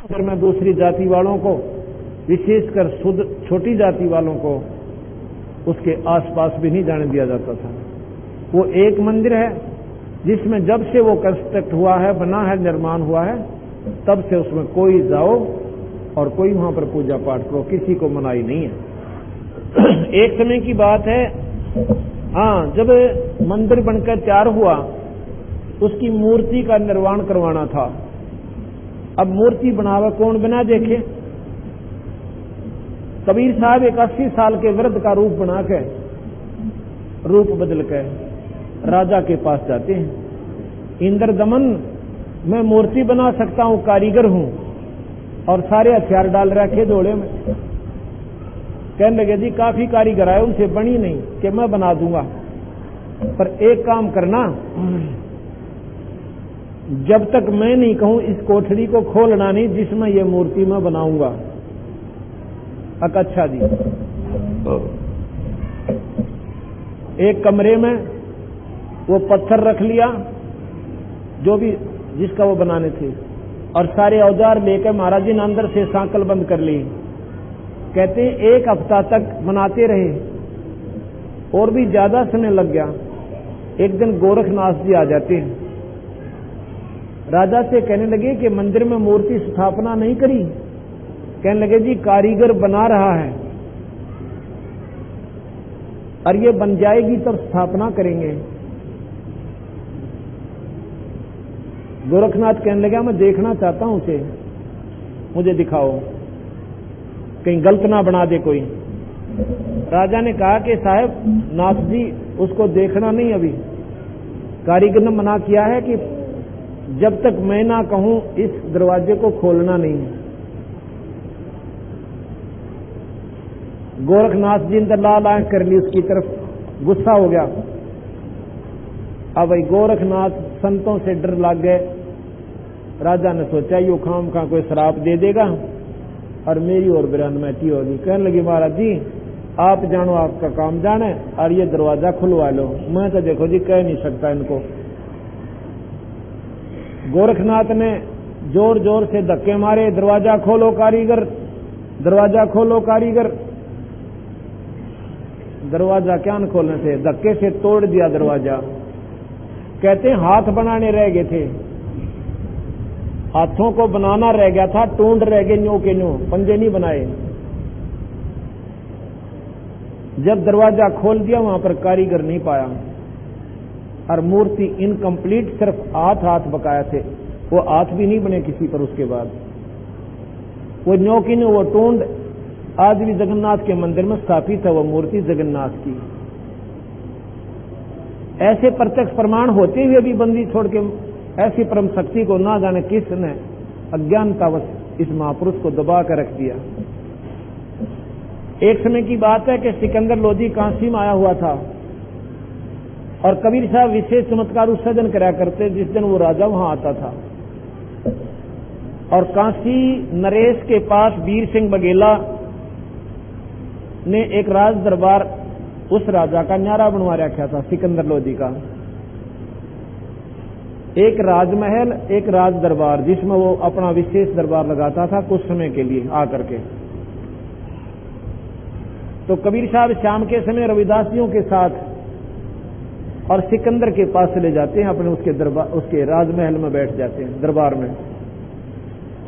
अगर मैं दूसरी जाति वालों को, विशेषकर शुद्ध छोटी जाति वालों को, उसके आसपास भी नहीं जाने दिया जाता था। वो एक मंदिर है जिसमें जब से वो कंस्ट्रक्ट हुआ है, बना है, निर्माण हुआ है, तब से उसमें कोई जाओ और कोई वहां पर पूजा पाठ करो, किसी को मनाही नहीं है। एक समय की बात है, जब मंदिर बनकर तैयार हुआ, उसकी मूर्ति का निर्माण करवाना था। अब मूर्ति बनावे कौन बना देखे? कबीर साहब एक 80 साल के वृद्ध का रूप बना के, रूप बदल के राजा के पास जाते हैं। इंद्र दमन, मैं मूर्ति बना सकता हूं, कारीगर हूं, और सारे हथियार डाल रखे जोड़े में। कहने लगे जी काफी कारीगर आए, उनसे बनी नहीं कि मैं बना दूंगा, पर एक काम करना, जब तक मैं नहीं कहूं इस कोठरी को खोलना नहीं जिसमें ये मूर्ति मैं बनाऊंगा। अच्छा जी। एक कमरे में वो पत्थर रख लिया, जो भी जिसका वो बनाने थे, और सारे औजार लेकर महाराज जी ने अंदर से सांकल बंद कर ली। कहते एक हफ्ता तक बनाते रहे, और भी ज्यादा समय लग गया। एक दिन गोरखनाथ जी आ जाते हैं, राजा से कहने लगे कि मंदिर में मूर्ति स्थापना नहीं करी। कहने लगे जी कारीगर बना रहा है, और ये बन जाएगी तब स्थापना करेंगे। गोरखनाथ कहने लगा मैं देखना चाहता हूं उसे, मुझे दिखाओ, कहीं गलत ना बना दे कोई। राजा ने कहा कि साहब नाथ जी उसको देखना नहीं, अभी कारीगर ने मना किया है कि जब तक मैं ना कहूं इस दरवाजे को खोलना नहीं। गोरखनाथ जी ने लाल आंख कर ली उसकी तरफ, गुस्सा हो गया। अब भाई गोरखनाथ संतों से डर लग गए। राजा ने सोचा यो खाम का कोई श्राप दे देगा और मेरी और बिरानमैती होगी। कहने लगी महाराज जी आप जानो, आपका काम जाने, और ये दरवाजा खुलवा लो। मैं तो देखो जी कह नहीं सकता इनको। गोरखनाथ ने जोर जोर से धक्के मारे, दरवाजा खोलो कारीगर, दरवाजा खोलो कारीगर। दरवाजा क्या न खोलने से, धक्के से तोड़ दिया दरवाजा। कहते हाथ बनाने रह गए थे, हाथों को बनाना रह गया था, टूंड रह गए, न्यो के न्यो, पंजे नहीं बनाए। जब दरवाजा खोल दिया वहां पर कारीगर नहीं पाया, और मूर्ति इनकम्प्लीट, सिर्फ हाथ बकाया थे, वो हाथ भी नहीं बने किसी पर। उसके बाद वो न्यो की न्यो, वो टूंड आज भी जगन्नाथ के मंदिर में स्थापित है, वो मूर्ति जगन्नाथ की। ऐसे प्रत्यक्ष प्रमाण होते हुए भी बंदी छोड़ के ऐसी परम शक्ति को ना जाने किसने अज्ञानतावश इस महापुरुष को दबा कर रख दिया। एक समय की बात है कि सिकंदर लोधी काशी में आया हुआ था, और कबीर साहब विशेष चमत्कार उत्सर्जन कराया करते जिस दिन वो राजा वहां आता था। और काशी नरेश के पास वीर सिंह बघेला ने एक राज दरबार उस राजा का न्यारा बनवा रखा था, सिकंदर लोधी का। एक राजमहल, एक राज दरबार, जिसमें वो अपना विशेष दरबार लगाता था कुछ समय के लिए आकर के। तो कबीर साहब शाम के समय रविदासियों के साथ और सिकंदर के पास चले जाते हैं, अपने उसके दरबार, उसके राजमहल में बैठ जाते हैं, दरबार में।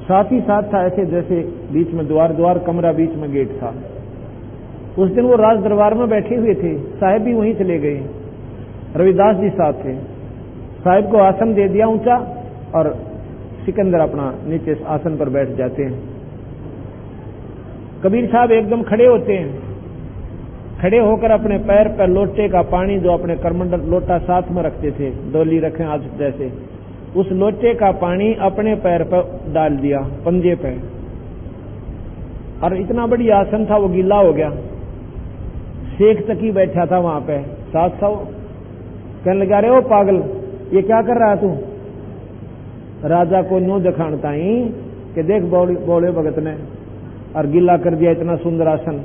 साथ ही साथ था ऐसे जैसे बीच में द्वार कमरा, बीच में गेट था। उस दिन वो राज दरबार में बैठे हुए थे, साहब भी वहीं चले गए, रविदास जी साथ थे। साहब को आसन दे दिया ऊंचा, और सिकंदर अपना नीचे आसन पर बैठ जाते हैं। कबीर साहब एकदम खड़े होते हैं, खड़े होकर अपने पैर पर लोटे का पानी, जो अपने करमंडल लोटा साथ में रखते थे, डोली रखें आज जैसे, उस लोटे का पानी अपने पैर पर डाल दिया, पंजे पे। और इतना बड़ी आसन था, वो गीला हो गया। शेख तकी बैठा था वहां पे, 700। कहने लगा अरे ओ पागल, ये क्या कर रहा है तू? राजा को न्यू दिखाता ही कि देख बौड़े भगत ने, और गीला कर दिया इतना सुंदर आसन।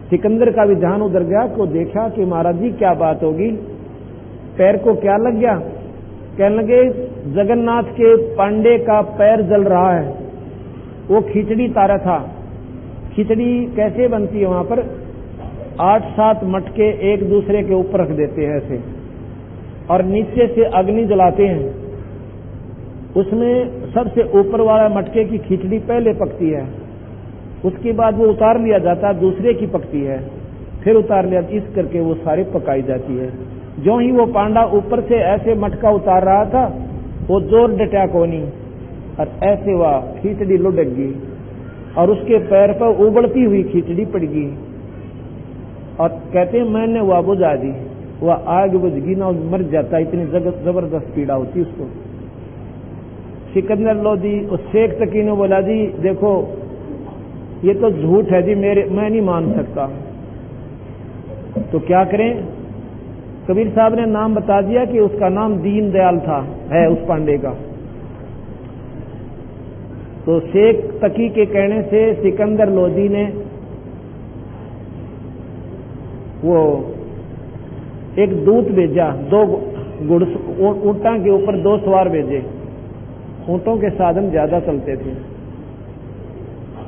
सिकंदर का भी ध्यान उधर गया, को देखा कि महाराज जी क्या बात होगी, पैर को क्या लग गया? कहने लगे जगन्नाथ के पांडे का पैर जल रहा है। वो खिचड़ी तारा था। खिचड़ी कैसे बनती है वहां पर, 8-7 मटके एक दूसरे के ऊपर रख देते हैं ऐसे, और नीचे से अग्नि जलाते हैं। उसमें सबसे ऊपर वाला मटके की खिचड़ी पहले पकती है, उसके बाद वो उतार लिया जाता है, दूसरे की पकती है, फिर उतार लिया, इस करके वो सारी पकाई जाती है। जो ही वो पांडा ऊपर से ऐसे मटका उतार रहा था, वो जोर डटा कोनी और ऐसे वह खिचड़ी लुढ़क गई और उसके पैर पर उबलती हुई खिचड़ी पड़ गई। और कहते हैं मैंने वह बुझा दी, वह आग बुझ गई ना, मर जाता, इतनी जबरदस्त पीड़ा होती उसको। सिकंदर लोदी उस शेख तकी ने बोला जी देखो ये तो झूठ है जी, मैं नहीं मान सकता। तो क्या करें? कबीर साहब ने नाम बता दिया कि उसका नाम दीन दयाल था, है उस पांडे का। तो शेख तकी के कहने से सिकंदर लोदी ने वो एक दूत भेजा, 2 ऊंटा के ऊपर 2 सवार भेजे। ऊंटों के साधन ज्यादा चलते थे।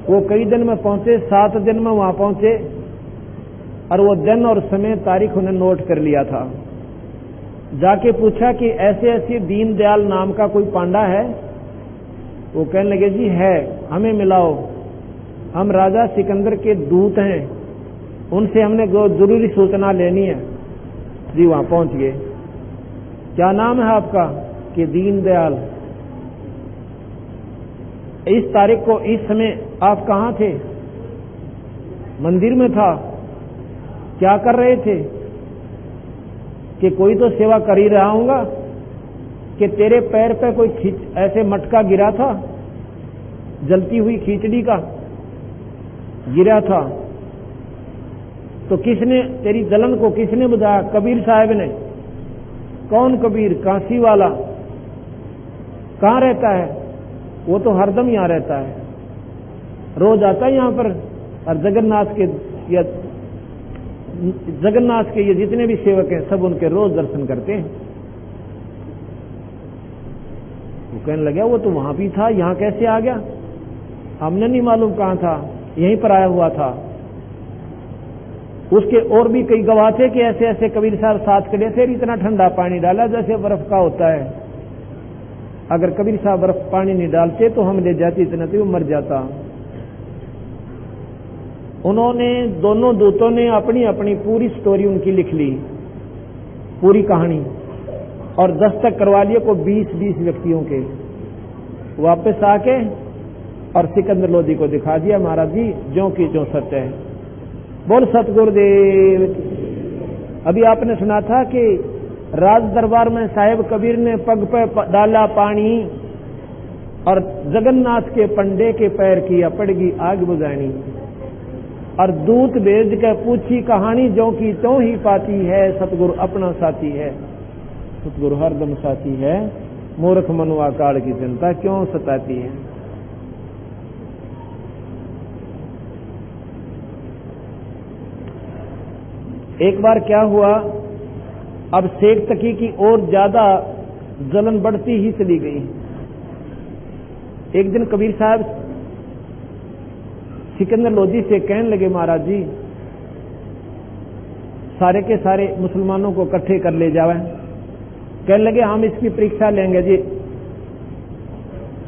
वो कई दिन में पहुंचे, 7 दिन में वहां पहुंचे, और वो दिन और समय तारीख उन्हें नोट कर लिया था। जाके पूछा कि ऐसे ऐसे दीन दयाल नाम का कोई पांडा है? वो कहने लगे जी है, हमें मिलाओ, हम राजा सिकंदर के दूत हैं, उनसे हमने जरूरी सूचना लेनी है। जी वहां पहुंच गए। क्या नाम है आपका? कि दीन दयाल। इस तारीख को इस समय आप कहां थे? मंदिर में था। क्या कर रहे थे? कि कोई तो सेवा कर ही रहा हूंगा। कि तेरे पैर पे कोई ऐसे मटका गिरा था, जलती हुई खिचड़ी का गिरा था, तो किसने तेरी जलन को किसने बुझाया? कबीर साहब ने। कौन कबीर? काशी वाला। कहां रहता है? वो तो हरदम यहां रहता है, रोज आता है यहां पर, और जगन्नाथ के ये जितने भी सेवक हैं सब उनके रोज दर्शन करते हैं। वो कहने लगा वो तो वहां भी था, यहां कैसे आ गया? हमने नहीं मालूम कहां था, यहीं पर आया हुआ था। उसके और भी कई गवाह थे कि ऐसे ऐसे कबीर साहब साथ खड़े थे, इतना ठंडा पानी डाला जैसे बर्फ का होता है। अगर कबीर साहब बर्फ पानी नहीं डालते तो हम ले जाते, इतना तो वो मर जाता। उन्होंने, दोनों दूतों ने अपनी अपनी पूरी स्टोरी उनकी लिख ली, पूरी कहानी, और दस्तक करवा लिए को 20-20 व्यक्तियों के। वापस आके और सिकंदर लोदी को दिखा दिया, महाराज जी ज्यों की ज्यों सत्य है। बोल सतगुरुदेव। अभी आपने सुना था कि राज दरबार में साहेब कबीर ने पग पे डाला पानी और जगन्नाथ के पंडे के पैर किया पड़गी आग बुझानी, और दूत भेज के पूछी कहानी ज्यों की त्यों ही पाती है, सतगुरु अपना साथी है। सतगुरु हरदम साथी है, मूर्ख मनुआ काल की चिंता क्यों सताती है। एक बार क्या हुआ, अब शेख तकी की और ज्यादा जलन बढ़ती ही चली गई। एक दिन कबीर साहब सिकंदर लोदी से कहने लगे, महाराज जी सारे के सारे मुसलमानों को इकट्ठे कर ले जावे। कहने लगे हम इसकी परीक्षा लेंगे जी,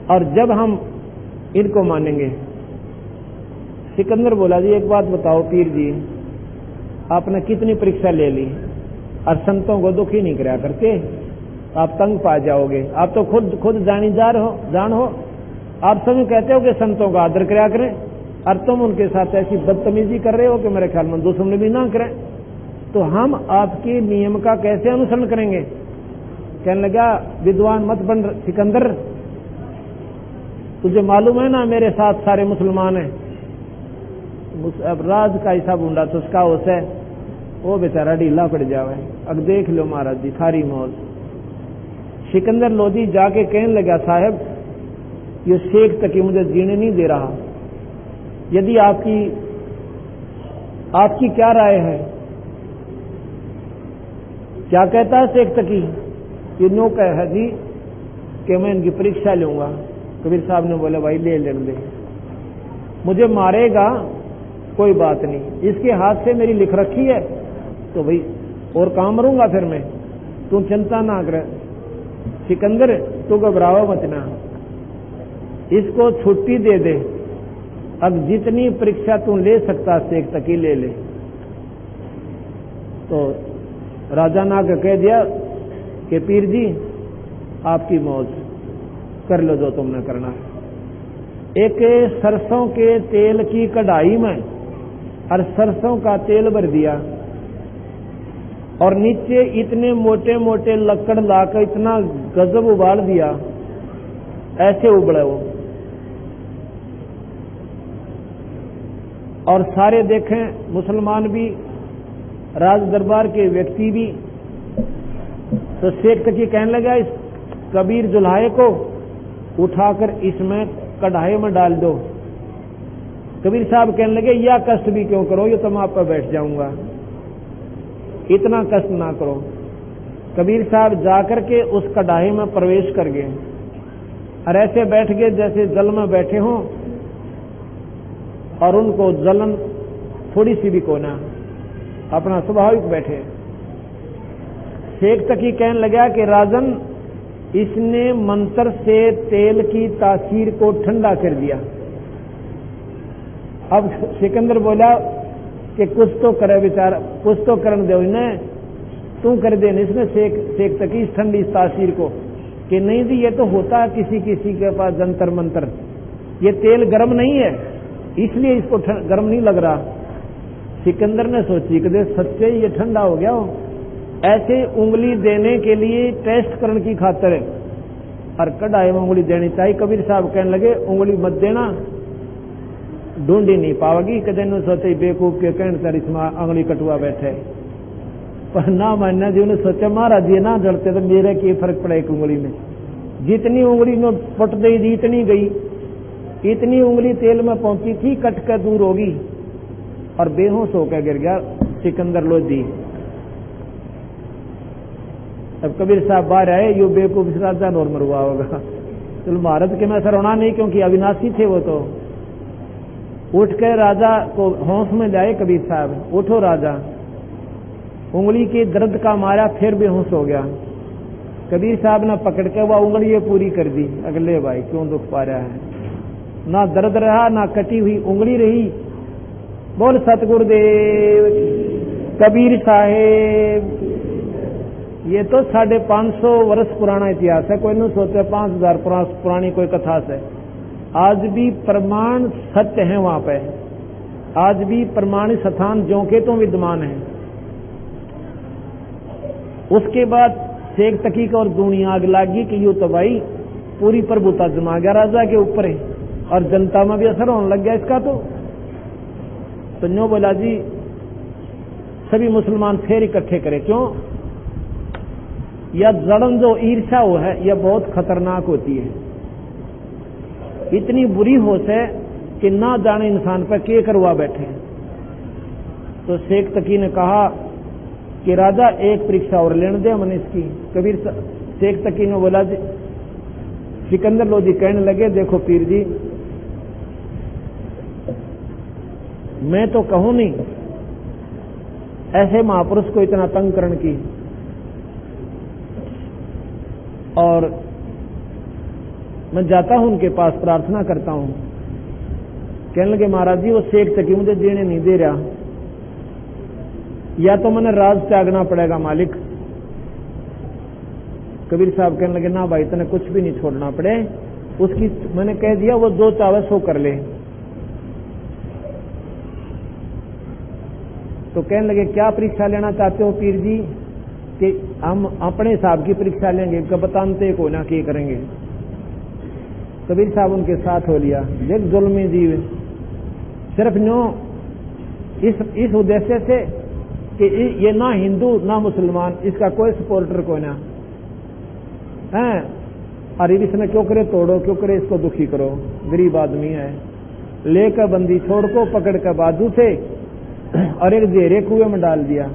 और जब हम इनको मानेंगे। सिकंदर बोला जी एक बात बताओ पीर जी, आपने कितनी परीक्षा ले ली, और संतों को दुखी नहीं कराया करते, आप तंग पा जाओगे। आप तो खुद जान हो, आप सभी कहते हो कि संतों का आदर कराया करें, और तुम उनके साथ ऐसी बदतमीजी कर रहे हो कि मेरे ख्याल में दुश्मन भी ना करें, तो हम आपके नियम का कैसे अनुसरण करेंगे। कहने लगा विद्वान मत बन सिकंदर, तुझे मालूम है ना मेरे साथ सारे मुसलमान हैं। अब राज का ऐसा बूंदा तो उसका होश है, वो बेचारा ढीला पड़ जावे। अब देख लो महाराज जी थारी मौज। सिकंदर लोदी जाके कहने लगा साहब ये शेख तकी मुझे जीने नहीं दे रहा, यदि आपकी क्या राय है? क्या कहता है शेख तकी? ये नो कह है जी कि मैं इनकी परीक्षा लूंगा। कबीर साहब ने बोला भाई ले ले। मुझे मारेगा कोई बात नहीं, इसके हाथ से मेरी लिख रखी है तो भाई और कहां मरूंगा फिर मैं, तू चिंता ना कर सिकंदर, तू घबराओ मत ना, इसको छुट्टी दे दे, अब जितनी परीक्षा तू ले सकता शेख तकी ले ले। तो राजा नाग कह दिया कि पीर जी आपकी मौज, कर लो जो तुमने करना है। एक सरसों के तेल की कढ़ाई में और सरसों का तेल भर दिया और नीचे इतने मोटे मोटे लकड़ लाकर इतना गजब उबाल दिया, ऐसे उबले वो। और सारे देखें मुसलमान भी, राज दरबार के व्यक्ति भी। तो शेख तकी कहने लगा इस कबीर जुल्हाए को उठाकर इसमें कढ़ाई में डाल दो। कबीर साहब कहने लगे या कष्ट भी क्यों करो, ये तो मैं आप पर बैठ जाऊंगा, इतना कष्ट ना करो। कबीर साहब जाकर के उस कढ़ाई में प्रवेश कर गए और ऐसे बैठ गए जैसे जल में बैठे हों और उनको जलन थोड़ी सी भी कोना, अपना स्वाभाविक बैठे। शेख तकी कहने लगा कि राजन इसने मंत्र से तेल की तासीर को ठंडा कर दिया। अब सिकंदर बोला कि कुछ तो करे बेचारा, कुछ तो करन दो इन्हें, तू कर दे इसमें शेख तकी इस ठंडी तासीर को, कि नहीं जी ये तो होता है किसी किसी के पास जंतर मंतर, ये तेल गर्म नहीं है इसलिए इसको गर्म नहीं लग रहा। सिकंदर ने सोची कि सच्चे ये ठंडा हो गया हो, ऐसे उंगली देने के लिए टेस्ट करने की खातिर और कढ़ाई में उंगली देनी चाहिए। कबीर साहब कहने लगे उंगली मत देना, ढूंढी नहीं पाओगी। कदे न सोचे बेवकूफ के कहने सर इसमें उंगली कटुआ बैठे, पर ना मानना जी उन्हें सोचा महाराज ये ना जड़ते तो मेरे की फर्क पड़ा एक उंगली में, जितनी उंगली में पट गई थी इतनी गई, इतनी उंगली तेल में पहुंची थी कट कर दूर होगी और बेहोश होकर गिर गया सिकंदर लोधी। अब कबीर साहब बाहर आए, यो बेवकूफ राजा नॉर्मल हुआ होगा, चलो भारत के में ऐसा रोना नहीं क्योंकि अविनाशी थे वो। तो उठ कर राजा को होश में जाए कबीर साहब, उठो राजा, उंगली के दर्द का मारा फिर बेहोश हो गया। कबीर साहब ने पकड़ के वह उंगली ये पूरी कर दी, अगले भाई क्यों दुख पा रहा है, ना दर्द रहा ना कटी हुई उंगली रही। बोल सतगुरुदेव कबीर साहेब। ये तो 550 वर्ष पुराना इतिहास है, कोई नहीं सोचे 5000 पुरानी कोई कथा से। आज भी प्रमाण सत्य है वहां पे, आज भी प्रमाणित स्थान ज्यों के तो विद्यमान है। उसके बाद शेख तकी को और दुनिया आग लागी कि यूं तो भाई पूरी प्रभुता जमा गया राजा के ऊपर है और जनता में भी असर होने लग गया इसका। तो न्यो बोला जी सभी मुसलमान फिर इकट्ठे करे, क्यों यह जड़न जो ईर्ष्या हो है यह बहुत खतरनाक होती है, इतनी बुरी होश है कि ना जाने इंसान पर के करवा बैठे। तो शेख तकी ने कहा कि राजा एक परीक्षा और लेने दे मन इसकी। कबीर शेख तकी ने बोला जी, सिकंदर लोधी कहने लगे देखो पीर जी मैं तो कहूं नहीं ऐसे महापुरुष को इतना तंग करने की, और मैं जाता हूं उनके पास प्रार्थना करता हूं। कहने लगे महाराज जी वो शेख तकी मुझे जीने नहीं दे रहा, या तो मैंने राज त्यागना पड़ेगा मालिक। कबीर साहब कहने लगे ना भाई तने कुछ भी नहीं छोड़ना पड़े, उसकी मैंने कह दिया वो जो चाहे सो कर ले। तो कहने लगे क्या परीक्षा लेना चाहते हो पीर जी, कि हम अपने हिसाब की परीक्षा लेंगे, बताते को ना क्या करेंगे। कबीर साहब उनके साथ हो लिया। देख जुल्मी जीव सिर्फ न्यो इस उद्देश्य से कि ये ना हिंदू ना मुसलमान, इसका कोई सपोर्टर को ना है, अरे इसने क्यों करे तोड़ो, क्यों करे इसको दुखी करो, गरीब आदमी है। लेकर बंदी छोड़ को पकड़ कर बाजू से और एक जेरे कुएं में डाल दिया।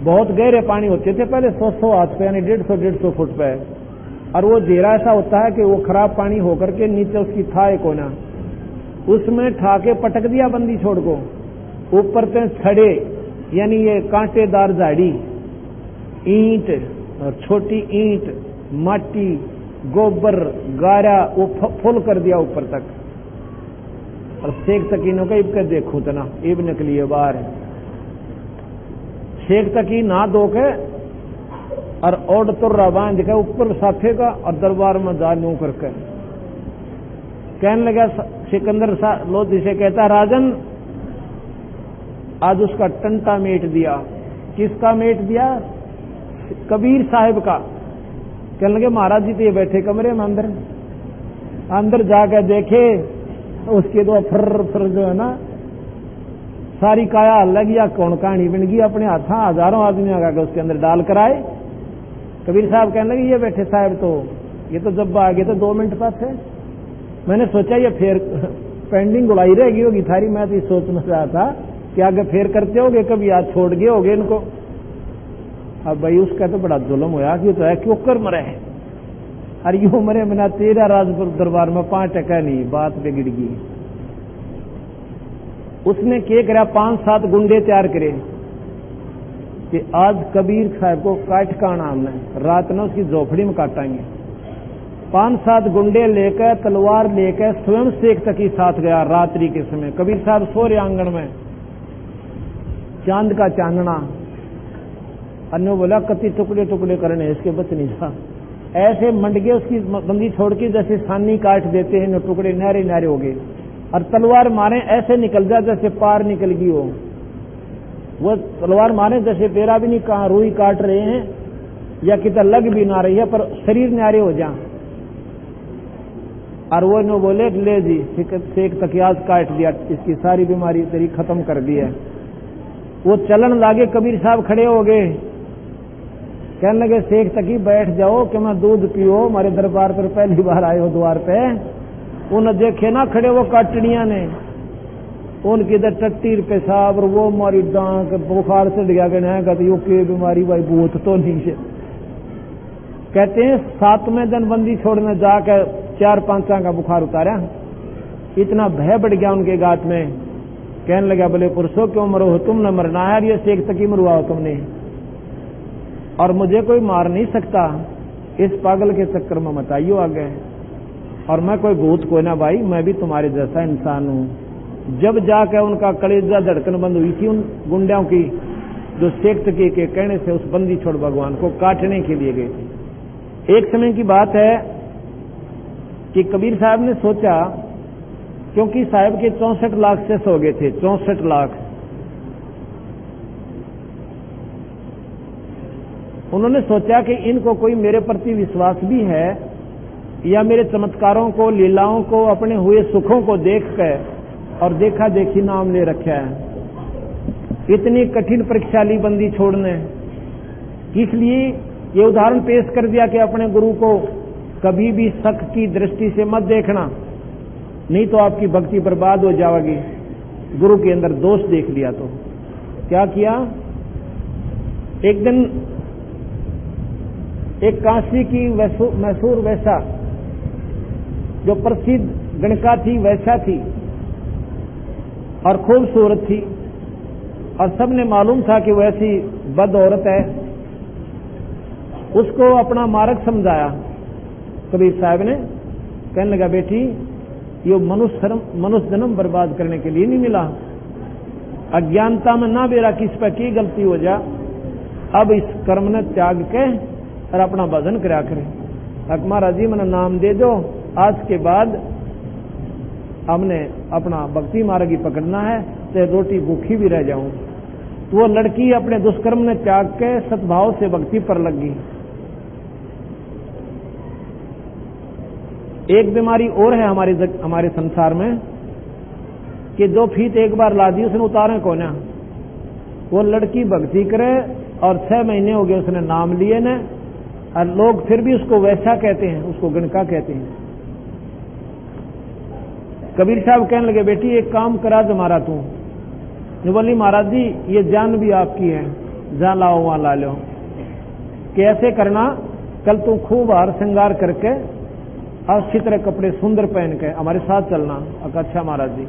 बहुत गहरे पानी होते थे पहले, 100 हाथ पे यानी 150 फुट पे, और वो जेरा ऐसा होता है कि वो खराब पानी होकर के नीचे उसकी था कोना, उसमें ठाके पटक दिया बंदी छोड़ को। ऊपर से छड़े यानी ये कांटेदार झाड़ी, ईंट और छोटी ईंट, माटी, गोबर, गारा वो फुल कर दिया ऊपर तक। और शेख तकीनों का इब के देखूं तना इब निकली है बाहर। शेख तकी ना धो के और ओड तुर्रा बांध के ऊपर साफे का और दरबार में जा यूं करके कहने लगा, सिकंदर लोधी से कहता, राजन आज उसका टंटा मेट दिया। किसका मेट दिया? कबीर साहिब का। कहने लगे महाराज जी तो ये बैठे कमरे में अंदर जाकर देखे तो उसके दो फर जो है ना सारी काया अलग या कौन कहानी बन गई। अपने हाथा हजारों आदमी आगे उसके अंदर डाल कर आए। कबीर साहब कहने लगे ये बैठे साहब तो ये तो जब आ गए तो 2 मिनट पास है। मैंने सोचा ये फिर पेंडिंग उड़ाई रहेगी होगी थारी। मैं तो सोच में रहा था कि आगे फेर करते होगे, कभी आज छोड़ गए होगे इनको। अब भाई उसका तो बड़ा जुल्म होया कि तो है क्यों कर मरे है। अरे यूं मरे बिना तेरा राजपुर दरबार में 5% नहीं, बात बिगड़ गई। उसने क्या करा, 5-7 गुंडे तैयार करे कि आज कबीर साहब को काट का नाम है, रात में उसकी झोपड़ी में काटेंगे। 5-7 गुंडे लेकर तलवार लेकर स्वयं शेख तकी साथ गया रात्रि के समय। कबीर साहब सो रहे आंगन में, चांद का चांदना। अन्य बोला कति टुकड़े टुकड़े करने इसके बच नहीं था। ऐसे मंडगे उसकी बंदी छोड़ के जैसे सानी काट देते हैं, टुकड़े नारे नारे हो गए। और तलवार मारे ऐसे निकल जा जैसे पार निकल गई हो। वो तलवार मारे जैसे तेरा भी नहीं कहा रुई काट रहे हैं या कितना लग भी ना रही है, पर शरीर न्यारे हो जा। और वो नो बोले ले जी शेख तकियाज काट दिया, इसकी सारी बीमारी तेरी खत्म कर दी है। वो चलन लागे, कबीर साहब खड़े हो गए। कहने लगे शेख तकी बैठ जाओ कि मैं दूध पियो, हमारे दरबार पर पहली बार आए हो द्वार पे। उन्हें देखे ना खड़े वो काटड़िया ने, उनकी इधर टट्टी पेशाब और वो मारी डांक बुखार से गया कि यो के बीमारी भाई भूत तो नहीं है। कहते हैं 7वें दिन बंदी छोड़ने जाकर 4-5 का बुखार उतारा। इतना भय बढ़ गया उनके गात में। कहने लगा बोले पुरुषों क्यों मरो हो, तुमने मरना है, ये शेख तकी मरवा हो तुमने, और मुझे कोई मार नहीं सकता। इस पागल के चक्कर में मत आइयो आ गए। और मैं कोई भूत कोई ना भाई, मैं भी तुम्हारे जैसा इंसान हूं। जब जाकर उनका कलेजा धड़कन बंद हुई थी उन गुंडों की, जो शेख तकी के कहने से उस बंदी छोड़ भगवान को काटने के लिए गए थे। एक समय की बात है कि कबीर साहब ने सोचा, क्योंकि साहब के 64 लाख से हो गए थे, 64 लाख। उन्होंने सोचा कि इनको कोई मेरे प्रति विश्वास भी है या मेरे चमत्कारों को, लीलाओं को, अपने हुए सुखों को देखकर और देखा देखी नाम ले रखा है। इतनी कठिन परीक्षा ली बंदी छोड़ने, इसलिए ये उदाहरण पेश कर दिया कि अपने गुरु को कभी भी शक की दृष्टि से मत देखना, नहीं तो आपकी भक्ति बर्बाद हो जाएगी। गुरु के अंदर दोष देख लिया तो क्या किया। एक दिन एक काशी की मैसूर वैसा जो प्रसिद्ध गणका थी वैसा थी और खूबसूरत थी, और सबने मालूम था कि वैसी बद औरत है। उसको अपना मार्ग समझाया कबीर साहब ने। कहने लगा बेटी ये मनुष्य जन्म बर्बाद करने के लिए नहीं मिला। अज्ञानता में ना बेरा किस पर की गलती हो जा, अब इस कर्म ने त्याग के और अपना भजन करा करे। महाराज जी मैंने नाम दे दो, आज के बाद हमने अपना भक्ति मार्ग ही पकड़ना है, तो रोटी भूखी भी रह जाऊं। तो वो लड़की अपने दुष्कर्म ने त्याग के सद्भाव से भक्ति पर लग गई। एक बीमारी और है हमारे संसार में कि 2 फीट एक बार ला दी उसने उतारे कोना। वो लड़की भक्ति करे और 6 महीने हो गए उसने नाम लिए न, और लोग फिर भी उसको वैसा कहते हैं, उसको गणका कहते हैं। कबीर साहब कहने लगे बेटी एक काम करा तुम्हारा तू। बोली महाराज जी ये जान भी आपकी है, जहां लाओ वहां ला लो। कैसे करना, कल तू खूब हार श्रृंगार करके अच्छी तरह कपड़े सुंदर पहन के हमारे साथ चलना। अच्छा महाराज जी।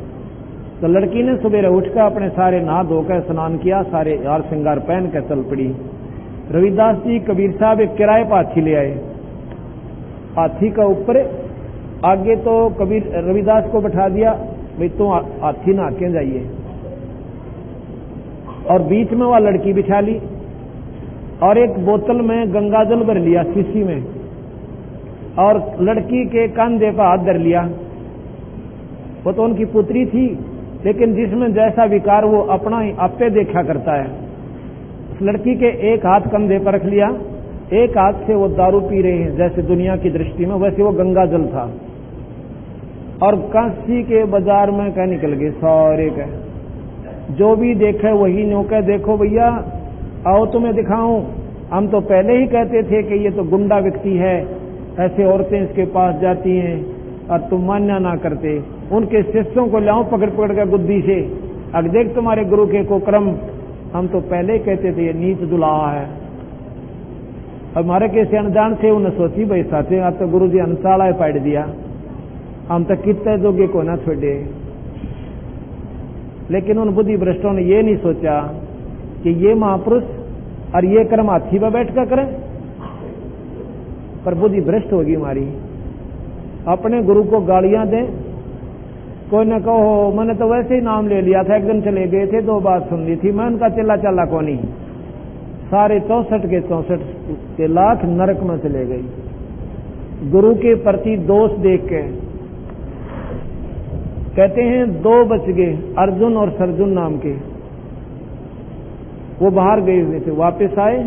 तो लड़की ने सुबह उठकर अपने सारे नहा धोकर स्नान किया, सारे हार श्रृंगार पहन कर चल पड़ी। रविदास जी कबीर साहब एक किराए पर हाथी ले आए। हाथी का ऊपर आगे तो कबीर रविदास को बैठा दिया, भाई तुम हाथी नहा के जाइए, और बीच में वह लड़की बिठा ली और एक बोतल में गंगाजल भर लिया शीशी में, और लड़की के कंधे पर हाथ धर लिया। वो तो उनकी पुत्री थी, लेकिन जिसमें जैसा विकार वो अपना ही आपे देखा करता है। उस लड़की के एक हाथ कंधे पर रख लिया, एक हाथ से वो दारू पी रहे हैं जैसे दुनिया की दृष्टि में, वैसे वो गंगा जल था। और काशी के बाजार में कह निकल गए सारे कह, जो भी देखे वही न्यों कह, देखो भैया आओ तुम्हें दिखाऊं, हम तो पहले ही कहते थे कि ये तो गुंडा व्यक्ति है, ऐसे औरतें इसके पास जाती हैं और तुम मान्य ना करते। उनके शिष्यों को लाओ पकड़ पकड़ कर बुद्धि से, अब देख तुम्हारे गुरु के कुकर्म, हम तो पहले ही कहते थे ये नीच दुल्हा है। हमारे कैसे अनजान से उन्हें सोची भाई साथे आप तो गुरु जी अनचाला पाड़ दिया, हम तो कितने जोगे को ना छोड़े। लेकिन उन बुद्धि भ्रष्टों ने ये नहीं सोचा कि ये महापुरुष और ये कर्म हाथी पर बैठ कर करें, पर बुद्धि भ्रष्ट होगी हमारी। अपने गुरु को गालियां दें, कोई न कहो मैंने तो वैसे ही नाम ले लिया था, एक दिन चले गए थे, 2 बात सुन ली थी, मैं उनका चिल्ला चला को नहीं, सारे 64 के 64 के लाख नरक में चले गई। गुरु के प्रति दोष देख के कहते हैं 2 बच गए, अर्जुन और सर्जुन नाम के, वो बाहर गए हुए थे, वापस आए,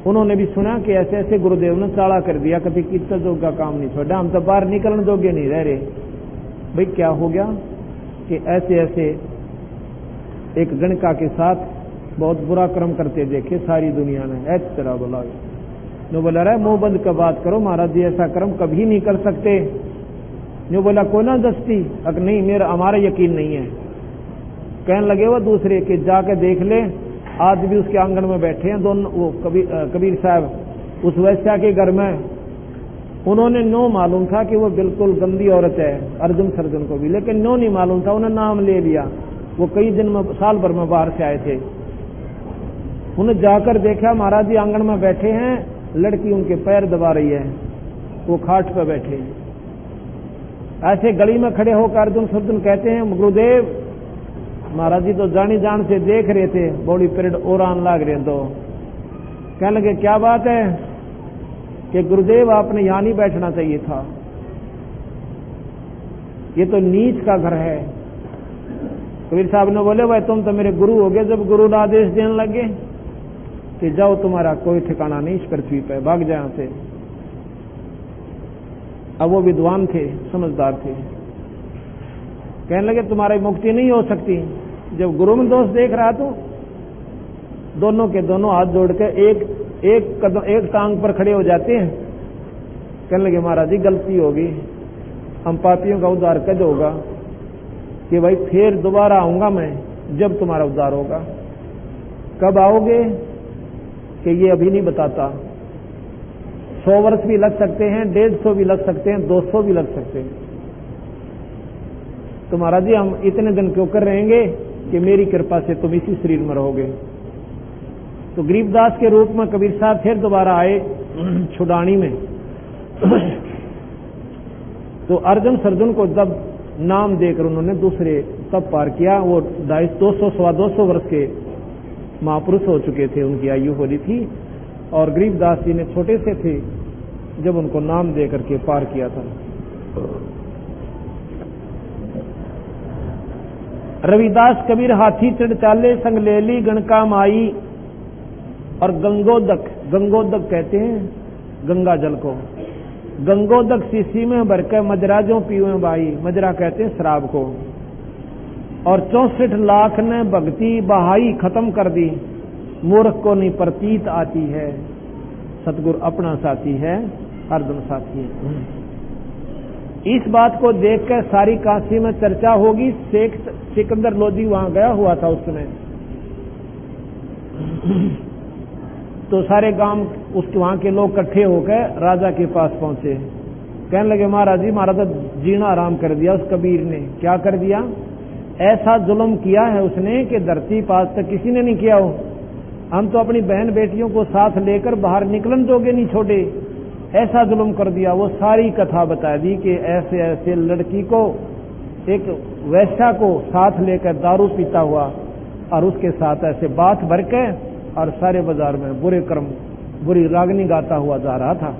उन्होंने भी सुना कि ऐसे ऐसे गुरुदेव ने चाला कर दिया, कभी कितना जोग का काम नहीं छोड़ा, हम तो बाहर निकलने जोगे नहीं रह रहे। भाई क्या हो गया कि ऐसे ऐसे एक गणका के साथ बहुत बुरा कर्म करते देखे सारी दुनिया ने, ऐसी तरह बोला। नो बोला रहा मुंह बंद का बात करो महाराज जी, ऐसा कर्म कभी नहीं कर सकते। नो बोला को ना दस्ती, अगर नहीं मेरा हमारा यकीन नहीं है। कहने लगे वो दूसरे के जाके देख ले, आज भी उसके आंगन में बैठे हैं दोनों, वो कबीर साहब उस वैश्या के घर में। उन्होंने नो मालूम था कि वो बिल्कुल गंदी औरत है, अर्जुन सर्जुन को भी, लेकिन नो नहीं मालूम था, उन्हें नाम ले लिया। वो कई दिन में साल भर में बाहर से आए थे। उन्हें जाकर देखा महाराज जी आंगन में बैठे हैं, लड़की उनके पैर दबा रही है, वो खाट पर बैठे हैं। ऐसे गली में खड़े होकर अर्जुन सर्जुन कहते हैं गुरुदेव, महाराज जी तो जानी जान से देख रहे थे, बॉडी पीरियड और आन लाग रहे, तो कहने लगे क्या बात है कि गुरुदेव आपने यहां नहीं बैठना चाहिए था, ये तो नीच का घर है। कबीर साहब ने बोले भाई तुम तो मेरे गुरु हो गए, जब गुरु ने आदेश देने लगे कि जाओ तुम्हारा कोई ठिकाना नहीं इस पृथ्वी पे, भाग जाए यहां से। अब वो विद्वान थे, समझदार थे, कहने लगे तुम्हारी मुक्ति नहीं हो सकती। जब गुरु में दोष देख रहा तो दोनों के दोनों हाथ जोड़ के एक टांग पर खड़े हो जाते हैं। कहने लगे महाराज जी गलती होगी, हम पापियों का उद्धार कब होगा कि भाई फिर दोबारा आऊंगा मैं जब तुम्हारा उद्धार होगा। कब आओगे कि ये अभी नहीं बताता। 100 वर्ष भी लग सकते हैं, 150 भी लग सकते हैं, 200 भी लग सकते हैं। तो महाराज जी हम इतने दिन क्यों कर रहेंगे कि मेरी कृपा से तुम इसी शरीर में रहोगे। तो गरीबदास के रूप में कबीर साहब फिर दोबारा आए छुडानी में। तो अर्जुन सर्जुन को जब नाम देकर उन्होंने दूसरे तब पार किया, वो 200 वर्ष के महापुरुष हो चुके थे, उनकी आयु हो रही थी, और गरीबदास जी ने छोटे से थे जब उनको नाम दे करके पार किया था। रविदास कबीर हाथी चढ़ चाले संग ले ली गणका माई, और गंगोदक कहते हैं गंगा जल को, गंगोदक शीशी में भरकर मजराजों पीवे बाई, मजरा कहते हैं शराब को। और 64 लाख ने भक्ति बहाई खत्म कर दी, मूर्ख को नहीं प्रतीत आती है, सतगुरु अपना साथी है, हरदम साथी है। इस बात को देखकर सारी काशी में चर्चा होगी। शेख सिकंदर लोधी वहां गया हुआ था उस समय, तो सारे गांव उसके वहां के लोग इकट्ठे होकर राजा के पास पहुंचे। कहने लगे महाराज जी हमारा तो जीना आराम कर दिया उस कबीर ने। क्या कर दिया? ऐसा जुल्म किया है उसने कि धरती पर आज तक किसी ने नहीं किया हो। हम तो अपनी बहन बेटियों को साथ लेकर बाहर निकलन जोगे नहीं छोड़े, ऐसा जुल्म कर दिया। वो सारी कथा बता दी कि ऐसे ऐसे लड़की को, एक वैश्या को साथ लेकर दारू पीता हुआ और उसके साथ ऐसे बात भर के और सारे बाजार में बुरे कर्म, बुरी रागनी गाता हुआ जा रहा था।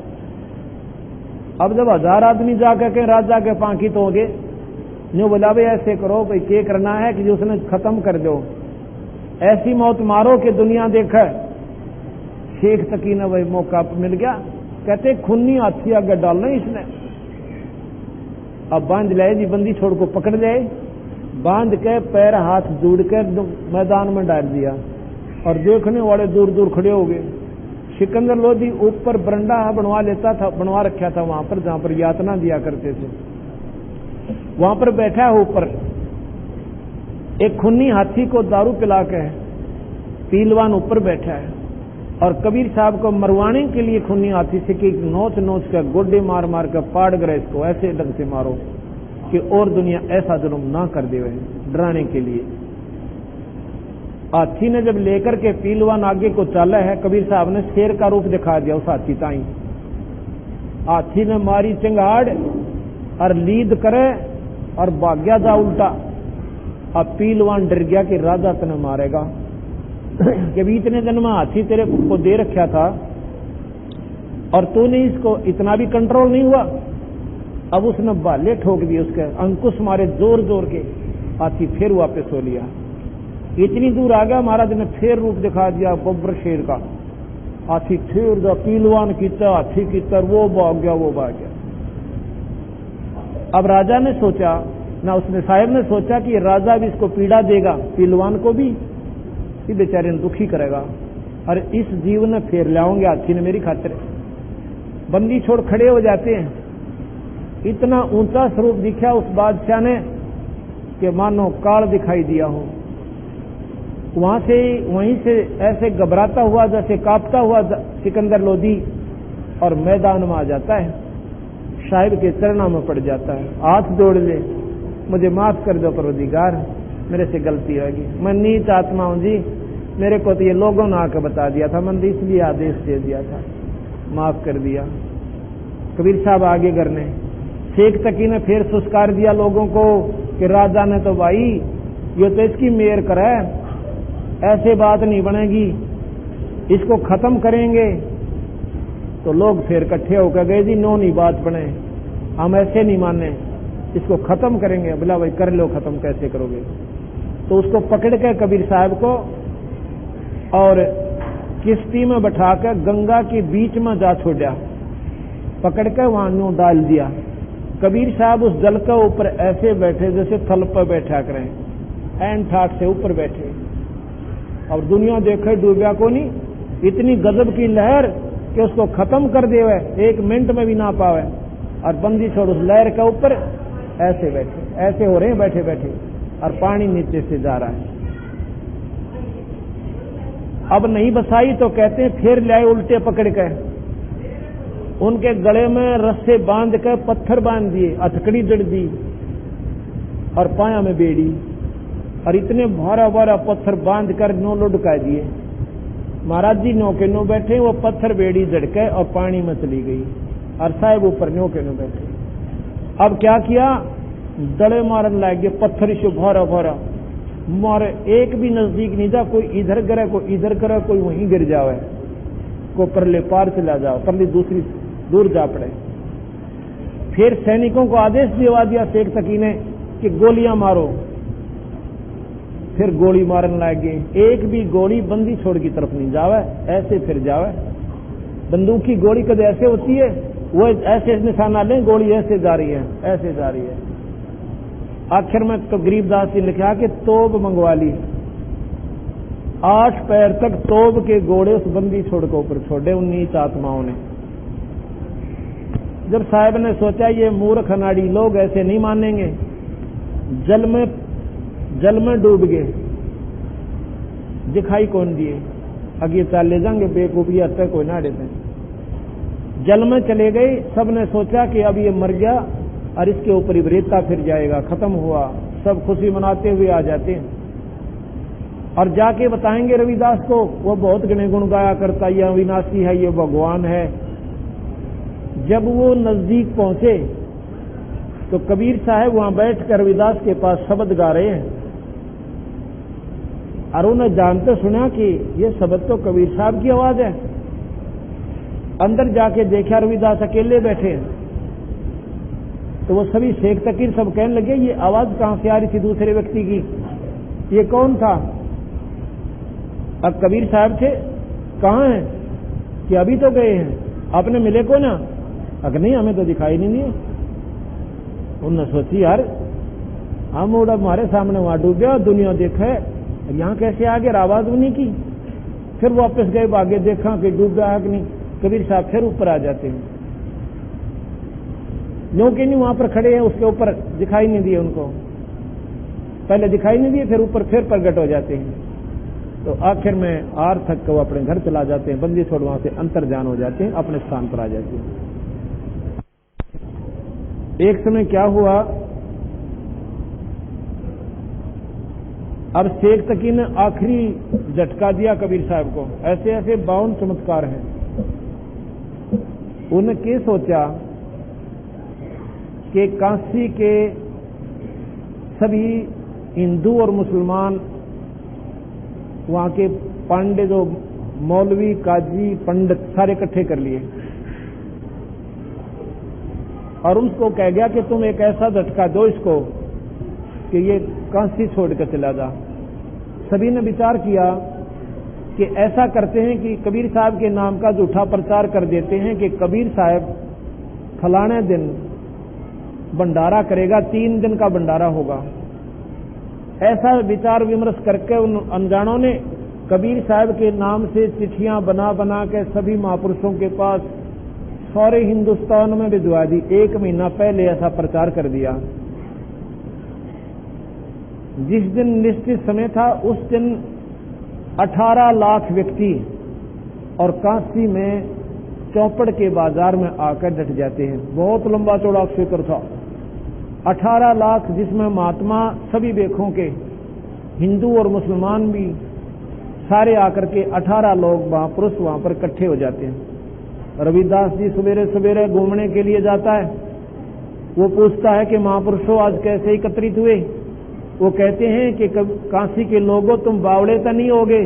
अब जब 1000 आदमी जाकर के राजा के पांखी तो हो गए, न्यू बोला भाई ऐसे करो भाई, क्या करना है कि उसने खत्म कर दो, ऐसी मौत मारो कि दुनिया देखे। शेख तकी ने वही मौका मिल गया, कहते खूनी हाथी आगे डालना इसने। अब बांध लाए जी, बंदी छोड़ को पकड़ जाए, बांध के पैर हाथ जोड़ कर मैदान में डाल दिया और देखने वाले दूर दूर खड़े हो गए। सिकंदर लोधी ऊपर बरंडा बनवा लेता था, बनवा रखा था वहां पर जहां पर यातना दिया करते थे, वहां पर बैठा है ऊपर। एक खूनी हाथी को दारू पिला के पीलवान ऊपर बैठा है और कबीर साहब को मरवाने के लिए खूनी हाथी से कि नोच नोच कर गोडे मार मार कर पाड़ गए, इसको ऐसे ढंग से मारो कि और दुनिया ऐसा जुल्म ना कर दे, डराने के लिए। हाथी ने जब लेकर के पीलवान आगे को चला है, कबीर साहब ने शेर का रूप दिखा दिया उस हाथी ताई। हाथी ने मारी चिंगाड़ और लीद करे और भाग्या जा उल्टा। अब पीलवान डर गया कि राजा तने मारेगा कि भी इतने दिन में हाथी तेरे को दे रखा था और तूने इसको इतना भी कंट्रोल नहीं हुआ। अब उसने बाले ठोक दिए, उसके अंकुश मारे जोर जोर के, हाथी फिर वापस हो लिया। इतनी दूर आ गया, महाराज ने फिर रूप दिखा दिया बब्बर शेर का। हाथी फिर जो पीलवान कीता, हाथी कीता, वो भाग गया, वो भाग गया। अब राजा ने सोचा ना, उसने साहब ने सोचा कि राजा भी इसको पीड़ा देगा, पीलवान को भी बेचारे ने दुखी करेगा और इस जीव ने फेर लाऊंगे हाथी ने मेरी खातिर। बंदी छोड़ खड़े हो जाते हैं। इतना ऊंचा स्वरूप दिखा उस बादशाह ने कि मानो काल दिखाई दिया हो। वहीं से ऐसे घबराता हुआ, जैसे कांपता हुआ सिकंदर लोधी और मैदान में आ जाता है, साहिब के चरणों में पड़ जाता है, हाथ जोड़ ले, मुझे माफ कर दो परवरदिगार, मेरे से गलती होगी, मैं नीच आत्मा हूं जी, मेरे को तो ये लोगों ने आकर बता दिया था, मैंने इसलिए आदेश दे दिया था, माफ कर दिया। कबीर साहब आगे करने, शेख तकी ने फिर सुस्कार दिया लोगों को कि राजा ने तो भाई ये तो इसकी मेहर करे, ऐसे बात नहीं बनेगी, इसको खत्म करेंगे। तो लोग फिर इकट्ठे होकर गए जी, नो नहीं बात बने, हम ऐसे नहीं माने, इसको खत्म करेंगे। बोला भाई कर लो खत्म, कैसे करोगे? तो उसको पकड़ के कबीर साहब को और किश्ती में बैठाकर गंगा के बीच में जा छोड़ा, पकड़ कर वहां न्यू डाल दिया। कबीर साहब उस जल के ऊपर ऐसे बैठे जैसे थल पर बैठा करें, एन ठाट से ऊपर बैठे और दुनिया देखे डूबा को नहीं, इतनी गजब की लहर कि उसको खत्म कर दे, 1 मिनट में भी ना पावे। और बंदी छोड़ उस लहर के ऊपर ऐसे बैठे, ऐसे हो रहे हैं बैठे बैठे, और पानी नीचे से जा रहा है। अब नहीं बसाई तो कहते हैं फिर लाए उल्टे पकड़ के, उनके गले में रस्से बांध कर पत्थर बांध दिए, हथकड़ी जड़ दी और पाया में बेड़ी, और इतने भारा भारा पत्थर बांध कर नो लुढ़का दिए। महाराज जी नो के नो बैठे, वो पत्थर बेड़ी जड़के और पानी में चली गई और साहब ऊपर नो के नो बैठे। अब क्या किया, दड़े मारन लग गए, पत्थर से भारा भारा मारे, एक भी नजदीक नहीं था, कोई इधर गिरे कोई इधर गिरे, कोई वहीं गिर जावे, को परले पार चला जाओ, परले दूसरी दूर जा पड़े। फिर सैनिकों को आदेश दिवा दिया शेख तकी ने कि गोलियां मारो। फिर गोली मारने लग गए, एक भी गोली बंदी छोड़ की तरफ नहीं जावे, ऐसे फिर जावे। बंदूक की गोली कद ऐसे होती है, वो ऐसे निशाना लें, गोली ऐसे जा रही है, ऐसे जा रही है। आखिर में तो गरीबदास जी लिखा कि तोब मंगवा ली, 8 पैर तक तोब के गोले उस बंदी छोड़ के ऊपर छोड़े 19 आत्माओं ने। जब साहब ने सोचा ये मूर्ख अनाड़ी लोग ऐसे नहीं मानेंगे, जल में डूब गए, दिखाई कौन दिए, आगे चाल ले जाएंगे बेकूफी तक कोई ना देते। जल में चले गए। सबने सोचा कि अब ये मर गया और इसके ऊपर ही रेता फिर जाएगा, खत्म हुआ। सब खुशी मनाते हुए आ जाते हैं और जाके बताएंगे रविदास को। वो बहुत गणे गुण गाया करता, ये अविनाशी है, ये भगवान है। जब वो नजदीक पहुंचे तो कबीर साहब वहां बैठकर रविदास के पास शब्द गा रहे हैं और उन्हें जानते सुना कि ये शब्द तो कबीर साहब की आवाज है। अंदर जाके देखा रविदास अकेले बैठे हैं। तो वो सभी शेख तकीर सब कहने लगे ये आवाज कहां से आ रही थी दूसरे व्यक्ति की, ये कौन था? अब कबीर साहब थे। कहां हैं? कि अभी तो गए हैं। आपने मिले को ना? अगर नहीं, हमें तो दिखाई नहीं दिए। उन्होंने सोची यार हम उड़ा हमारे सामने वहां डूब गया, दुनिया देखे यहां कैसे आ गया, आवाज उन्हीं की। फिर वापस गए, आगे देखा कि डूब गया है कि नहीं। कबीर साहब फिर ऊपर आ जाते हैं, नो कि नहीं वहां पर खड़े हैं, उसके ऊपर दिखाई नहीं दिए उनको। पहले दिखाई नहीं दिए, फिर ऊपर फिर प्रकट हो जाते हैं। तो आखिर में आर थक के वो अपने घर चला जाते हैं, बंदी छोड़ वहां से अंतर्जान हो जाते हैं, अपने स्थान पर आ जाते हैं। एक समय क्या हुआ, अब शेख तकी ने आखिरी झटका दिया कबीर साहब को। ऐसे ऐसे 52 चमत्कार हैं। उन्हें क्या सोचा कि काशी के सभी हिंदू और मुसलमान, वहां के पांडे जो मौलवी काजी पंडित सारे इकट्ठे कर लिए और उनको कह गया कि तुम एक ऐसा झटका दो इसको कि ये काशी छोड़कर चला जा। सभी ने विचार किया कि ऐसा करते हैं कि कबीर साहब के नाम का झूठा प्रचार कर देते हैं कि कबीर साहब फलाने दिन भंडारा करेगा, 3 दिन का भंडारा होगा। ऐसा विचार विमर्श करके उन अनजानों ने कबीर साहब के नाम से चिट्ठियां बना बना के सभी महापुरुषों के पास सारे हिंदुस्तान में भिजवा दी। 1 महीना पहले ऐसा प्रचार कर दिया। जिस दिन निश्चित समय था उस दिन 18 लाख व्यक्ति और काशी में चौपड़ के बाजार में आकर डट जाते हैं। बहुत लंबा चौड़ा क्षेत्र था, 18 लाख, जिसमें महात्मा सभी बेखों के, हिंदू और मुसलमान भी सारे आकर के 18 लोग महापुरुष वहां पर इकट्ठे हो जाते हैं। रविदास जी सवेरे सवेरे घूमने के लिए जाता है। वो पूछता है कि महापुरुषों आज कैसे एकत्रित हुए? वो कहते हैं कि काशी के लोगों तुम बावड़े तो नहीं होगे?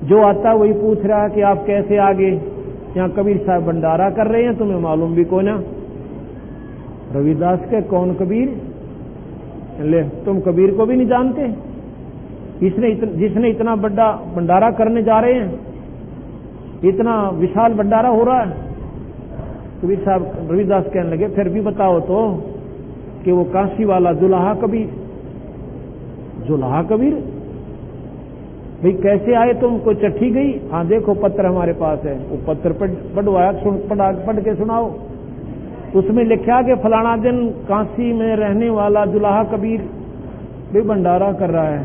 जो आता वही पूछ रहा है कि आप कैसे आ गए? यहाँ कबीर साहब भंडारा कर रहे हैं, तुम्हें मालूम भी को ना? रविदास के कौन कबीर? ले तुम कबीर को भी नहीं जानते? जिसने इतना बड़ा भंडारा करने जा रहे हैं, इतना विशाल भंडारा हो रहा है। कबीर साहब रविदास कहने लगे फिर भी बताओ तो कि वो काशी वाला जुलाहा कबीर भाई कैसे आए तुम? कोई चिट्ठी गई? हाँ देखो पत्र हमारे पास है। वो पत्र पढ़वाया, पढ़ के सुनाओ। उसमें लिखा कि फलाना दिन काशी में रहने वाला जुलाहा कबीर भी भंडारा कर रहा है।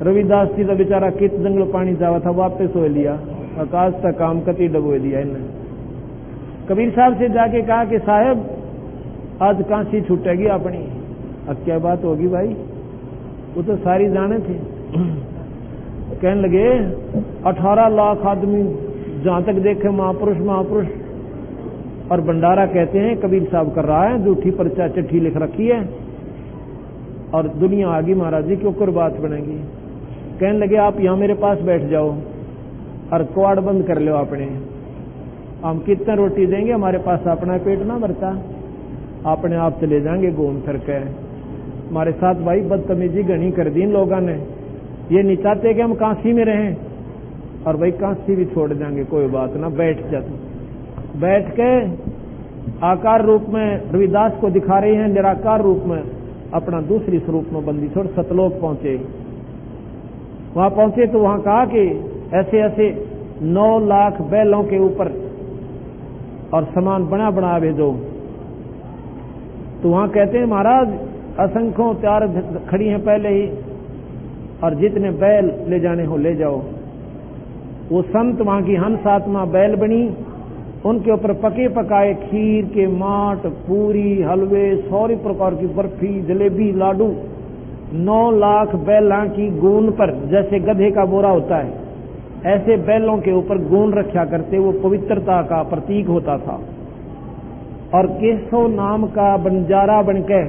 रविदास जी तो बेचारा कित जंगल पानी जावा था, वापस हो लिया। आकाश तक काम कति डबो दिया इन्हें। कबीर साहब से जाके कहा कि साहब आज काशी छूटेगी अपनी। अब क्या बात होगी भाई? वो तो सारी जाने थे। कहने लगे 18 लाख आदमी जहां तक देखे महापुरुष और भंडारा कहते हैं कबीर साहब कर रहा है, झूठी पर्चा चिट्ठी लिख रखी है और दुनिया आगे महाराज जी के ऊपर बात बनेगी। कहने लगे आप यहां मेरे पास बैठ जाओ और कवाड़ बंद कर लो अपने। हम कितने रोटी देंगे? हमारे पास अपना पेट ना भरता, अपने आप चले जाएंगे घूम फिर के। हमारे साथ भाई बदतमीजी घनी कर दी इन लोगों ने। ये नहीं चाहते कि हम काशी में रहें और भाई काशी भी छोड़ जाएंगे, कोई बात ना, बैठ जाते। बैठ के आकार रूप में रविदास को दिखा रहे हैं, निराकार रूप में अपना दूसरी स्वरूप में बंदी छोड़ सतलोक पहुंचे। वहां पहुंचे तो वहां कहा कि ऐसे ऐसे 9 लाख बैलों के ऊपर और सामान बना भेजो। तो वहां कहते हैं महाराज असंख्यों तैयार खड़ी हैं पहले ही और जितने बैल ले जाने हो ले जाओ। वो संत वहां की हंस आत्मा बैल बनी, उनके ऊपर पके पकाए खीर के माट, पूरी, हलवे, 100 प्रकार की बर्फी, जलेबी, लाडू, 9 लाख बैलों की गून पर, जैसे गधे का बोरा होता है ऐसे बैलों के ऊपर गून रखा करते, वो पवित्रता का प्रतीक होता था। और केशव नाम का बंजारा बनकर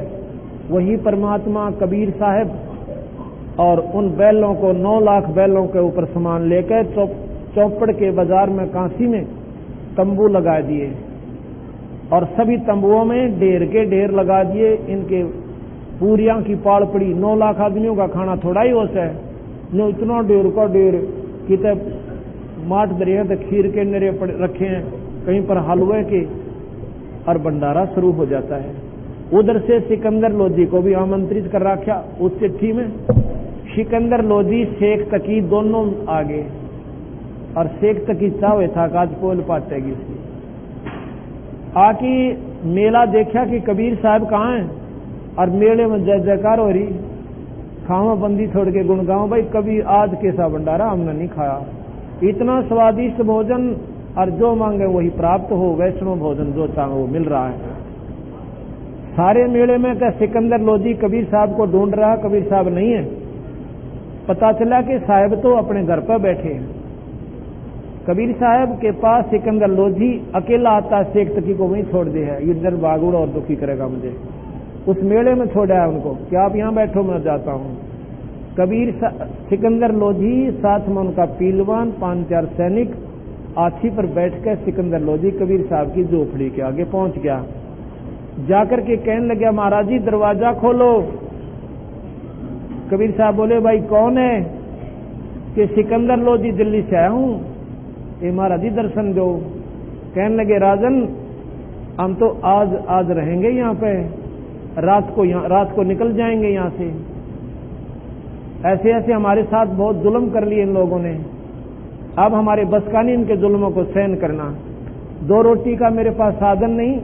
वही परमात्मा कबीर साहब और उन बैलों को 9 लाख बैलों के ऊपर सामान लेकर चौपड़ के बाजार में काशी में तंबू लगा दिए, और सभी तंबुओं में ढेर के ढेर लगा दिए। इनके पूरियां की पाड़ पड़ी। 9 लाख आदमियों का खाना थोड़ा ही होता है, जो इतना ढेर का ढेर, कितने माट दरिया तो खीर के नरे रखे हैं, कहीं पर हलवे के, और भंडारा शुरू हो जाता है। उधर से सिकंदर लोधी को भी आमंत्रित कर रखा उस चिट्ठी में। सिकंदर लोधी शेख तकी दोनों आगे, और शेख तकी चाहे था आज पोल पाटेगी उसकी। आकी मेला देखा कि कबीर साहब कहाँ हैं, और मेले में जय जयकार हो रही, खावा बंदी छोड़ के गुण गाओ भाई कभी आज कैसा भंडारा हमने नहीं खाया, इतना स्वादिष्ट भोजन, और जो मांगे वही प्राप्त हो, वैष्णव भोजन जो चाहे वो मिल रहा है। सारे मेले में क्या सिकंदर लोधी कबीर साहब को ढूंढ रहा, कबीर साहब नहीं है। पता चला कि साहब तो अपने घर पर बैठे हैं। कबीर साहब के पास सिकंदर लोधी अकेला आता, शेख तकी को वहीं छोड़ दे है, इधर बागुड़ और दुखी करेगा मुझे। उस मेले में छोड़ा है उनको कि आप यहां बैठो, मैं जाता हूं। कबीर सिकंदर लोधी साथ में उनका पीलवान 5-4 सैनिक हाथी पर बैठकर सिकंदर लोधी कबीर साहब की झोपड़ी के आगे पहुंच गया। जाकर के कहने लगा, महाराज जी दरवाजा खोलो। कबीर साहब बोले, भाई कौन है? कि सिकंदर लोधी दिल्ली से आया हूं, ये महाराज जी दर्शन दो। कहने लगे, राजन हम तो आज रहेंगे यहाँ पे, रात को निकल जाएंगे यहाँ से। ऐसे ऐसे हमारे साथ बहुत जुल्म कर लिए इन लोगों ने, अब हमारे बस का नहीं इनके जुल्मों को सहन करना। 2 रोटी का मेरे पास साधन नहीं,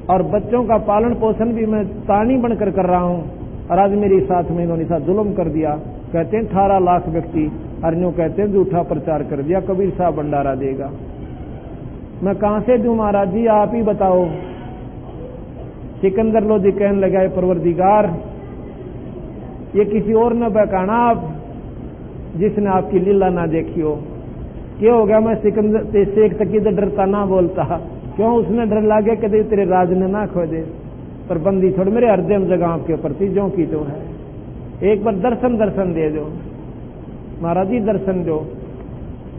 और बच्चों का पालन पोषण भी मैं तानी बनकर कर रहा हूं, और आज मेरे साथ में इन्होंने साथ जुल्म कर दिया। कहते हैं 18 लाख व्यक्ति, अर्नियों कहते हैं झूठा प्रचार कर दिया, कबीर साहब भंडारा देगा। मैं कहां से दूं महाराज जी, आप ही बताओ। सिकंदर लोधी कहने लगा, परवरदिगार ये किसी और न बहकाना आप, जिसने आपकी लीला ना देखी हो। क्या हो गया? मैं सिकंदर शेख तकी तो डरता ना बोलता, क्यों? उसने डर लागे कदे तेरे राज ने ना खो दे, पर बंदी छोड़ मेरे हृदय में जगह आपके प्रति जो की तो है। एक बार दर्शन दे दो महाराज जी, दर्शन दो।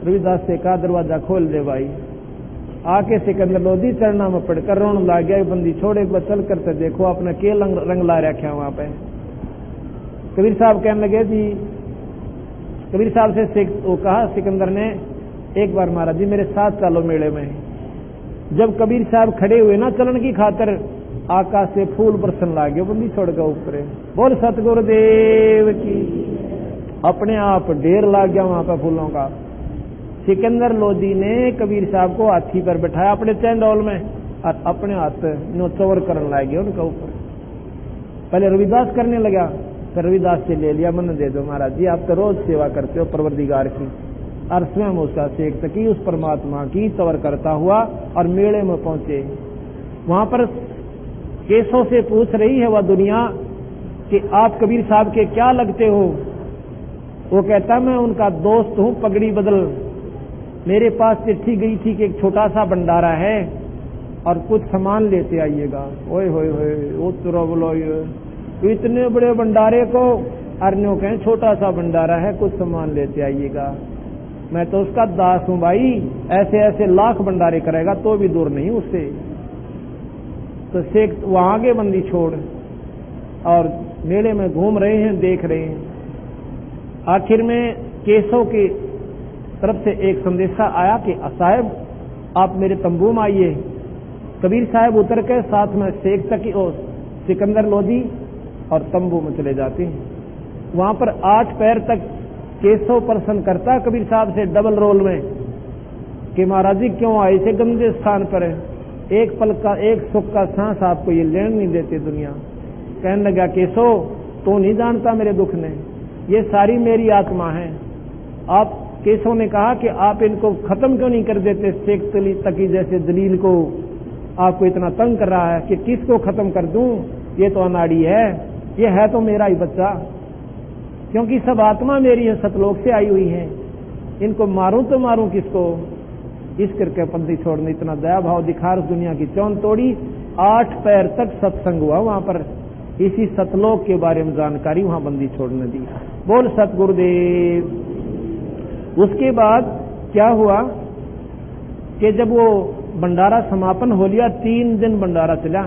रविदास से कहा, दरवाजा खोल दे भाई। आके सिकंदर लोधी चरणा में पड़कर रोने लग गया। बंदी छोड़, एक बार चल करते देखो आपने के रंग ला रखा वहां पे। कबीर साहब कहने लगे जी, कबीर साहब से वो कहा सिकंदर ने, एक बार महाराज जी मेरे साथ चलो मेले में। जब कबीर साहब खड़े हुए ना चलन की खातर, आकाश से फूल बरसन लागे, बंदी छोड़ गया ऊपर। बोल सतगुरुदेव की। अपने आप ढेर लाग गया वहां पर फूलों का। सिकंदर लोधी ने कबीर साहब को हाथी पर बैठाया अपने चैंडोल में, और अपने हाथ नो चोर करने लगे उनका ऊपर। पहले रविदास करने लगा, फिर रविदास से ले लिया, मन दे दो महाराज जी, आप तो रोज सेवा करते हो परवरदिगार की। और स्वयं उसका शेख तकी उस परमात्मा की तवर करता हुआ और मेले में पहुंचे। वहां पर केसों से पूछ रही है वह दुनिया कि आप कबीर साहब के क्या लगते हो? वो कहता, मैं उनका दोस्त हूं, पगड़ी बदल। मेरे पास चिट्ठी गई थी कि एक छोटा सा भंडारा है और कुछ सामान लेते आइएगा। ओए होए होए, वो तुरा बोलो, इतने बड़े भंडारे को अर्नियों कहें छोटा सा भंडारा है, कुछ सामान लेते आइएगा। मैं तो उसका दास हूं भाई, ऐसे ऐसे लाख भंडारे करेगा तो भी दूर नहीं उससे। तो शेख वहां आगे बंदी छोड़ और मेले में घूम रहे हैं, देख रहे हैं। आखिर में केशव की तरफ से एक संदेशा आया कि साहब आप मेरे तंबू में आइए। कबीर साहब उतर के साथ में शेख तकी और सिकंदर लोधी और तंबू में चले जाते हैं। वहां पर 8 पैर तक केशव प्रश्न करता कबीर साहब से डबल रोल में कि महाराज जी क्यों आए से गंदे स्थान पर है, एक पल का एक सुख का सांस आपको ये लेने नहीं देते दुनिया। कहने लगा, केशव तो नहीं जानता मेरे दुख ने, ये सारी मेरी आत्मा है। आप केशव ने कहा कि आप इनको खत्म क्यों नहीं कर देते, शेख तकी जैसे दलील को आपको इतना तंग कर रहा है कि किसको खत्म कर दूं, ये तो अनाड़ी है, ये है तो मेरा ही बच्चा, क्योंकि सब आत्मा मेरी है, सतलोक से आई हुई है, इनको मारूं तो मारूं किसको। इस करके पंथी छोड़ने इतना दया भाव दिखा उस दुनिया की चौन तोड़ी। 8 पैर तक सत्संग हुआ वहां पर, इसी सतलोक के बारे में जानकारी वहां बंदी छोड़ने दी। बोल सतगुरुदेव। उसके बाद क्या हुआ कि जब वो भंडारा समापन हो लिया, 3 दिन भंडारा चला।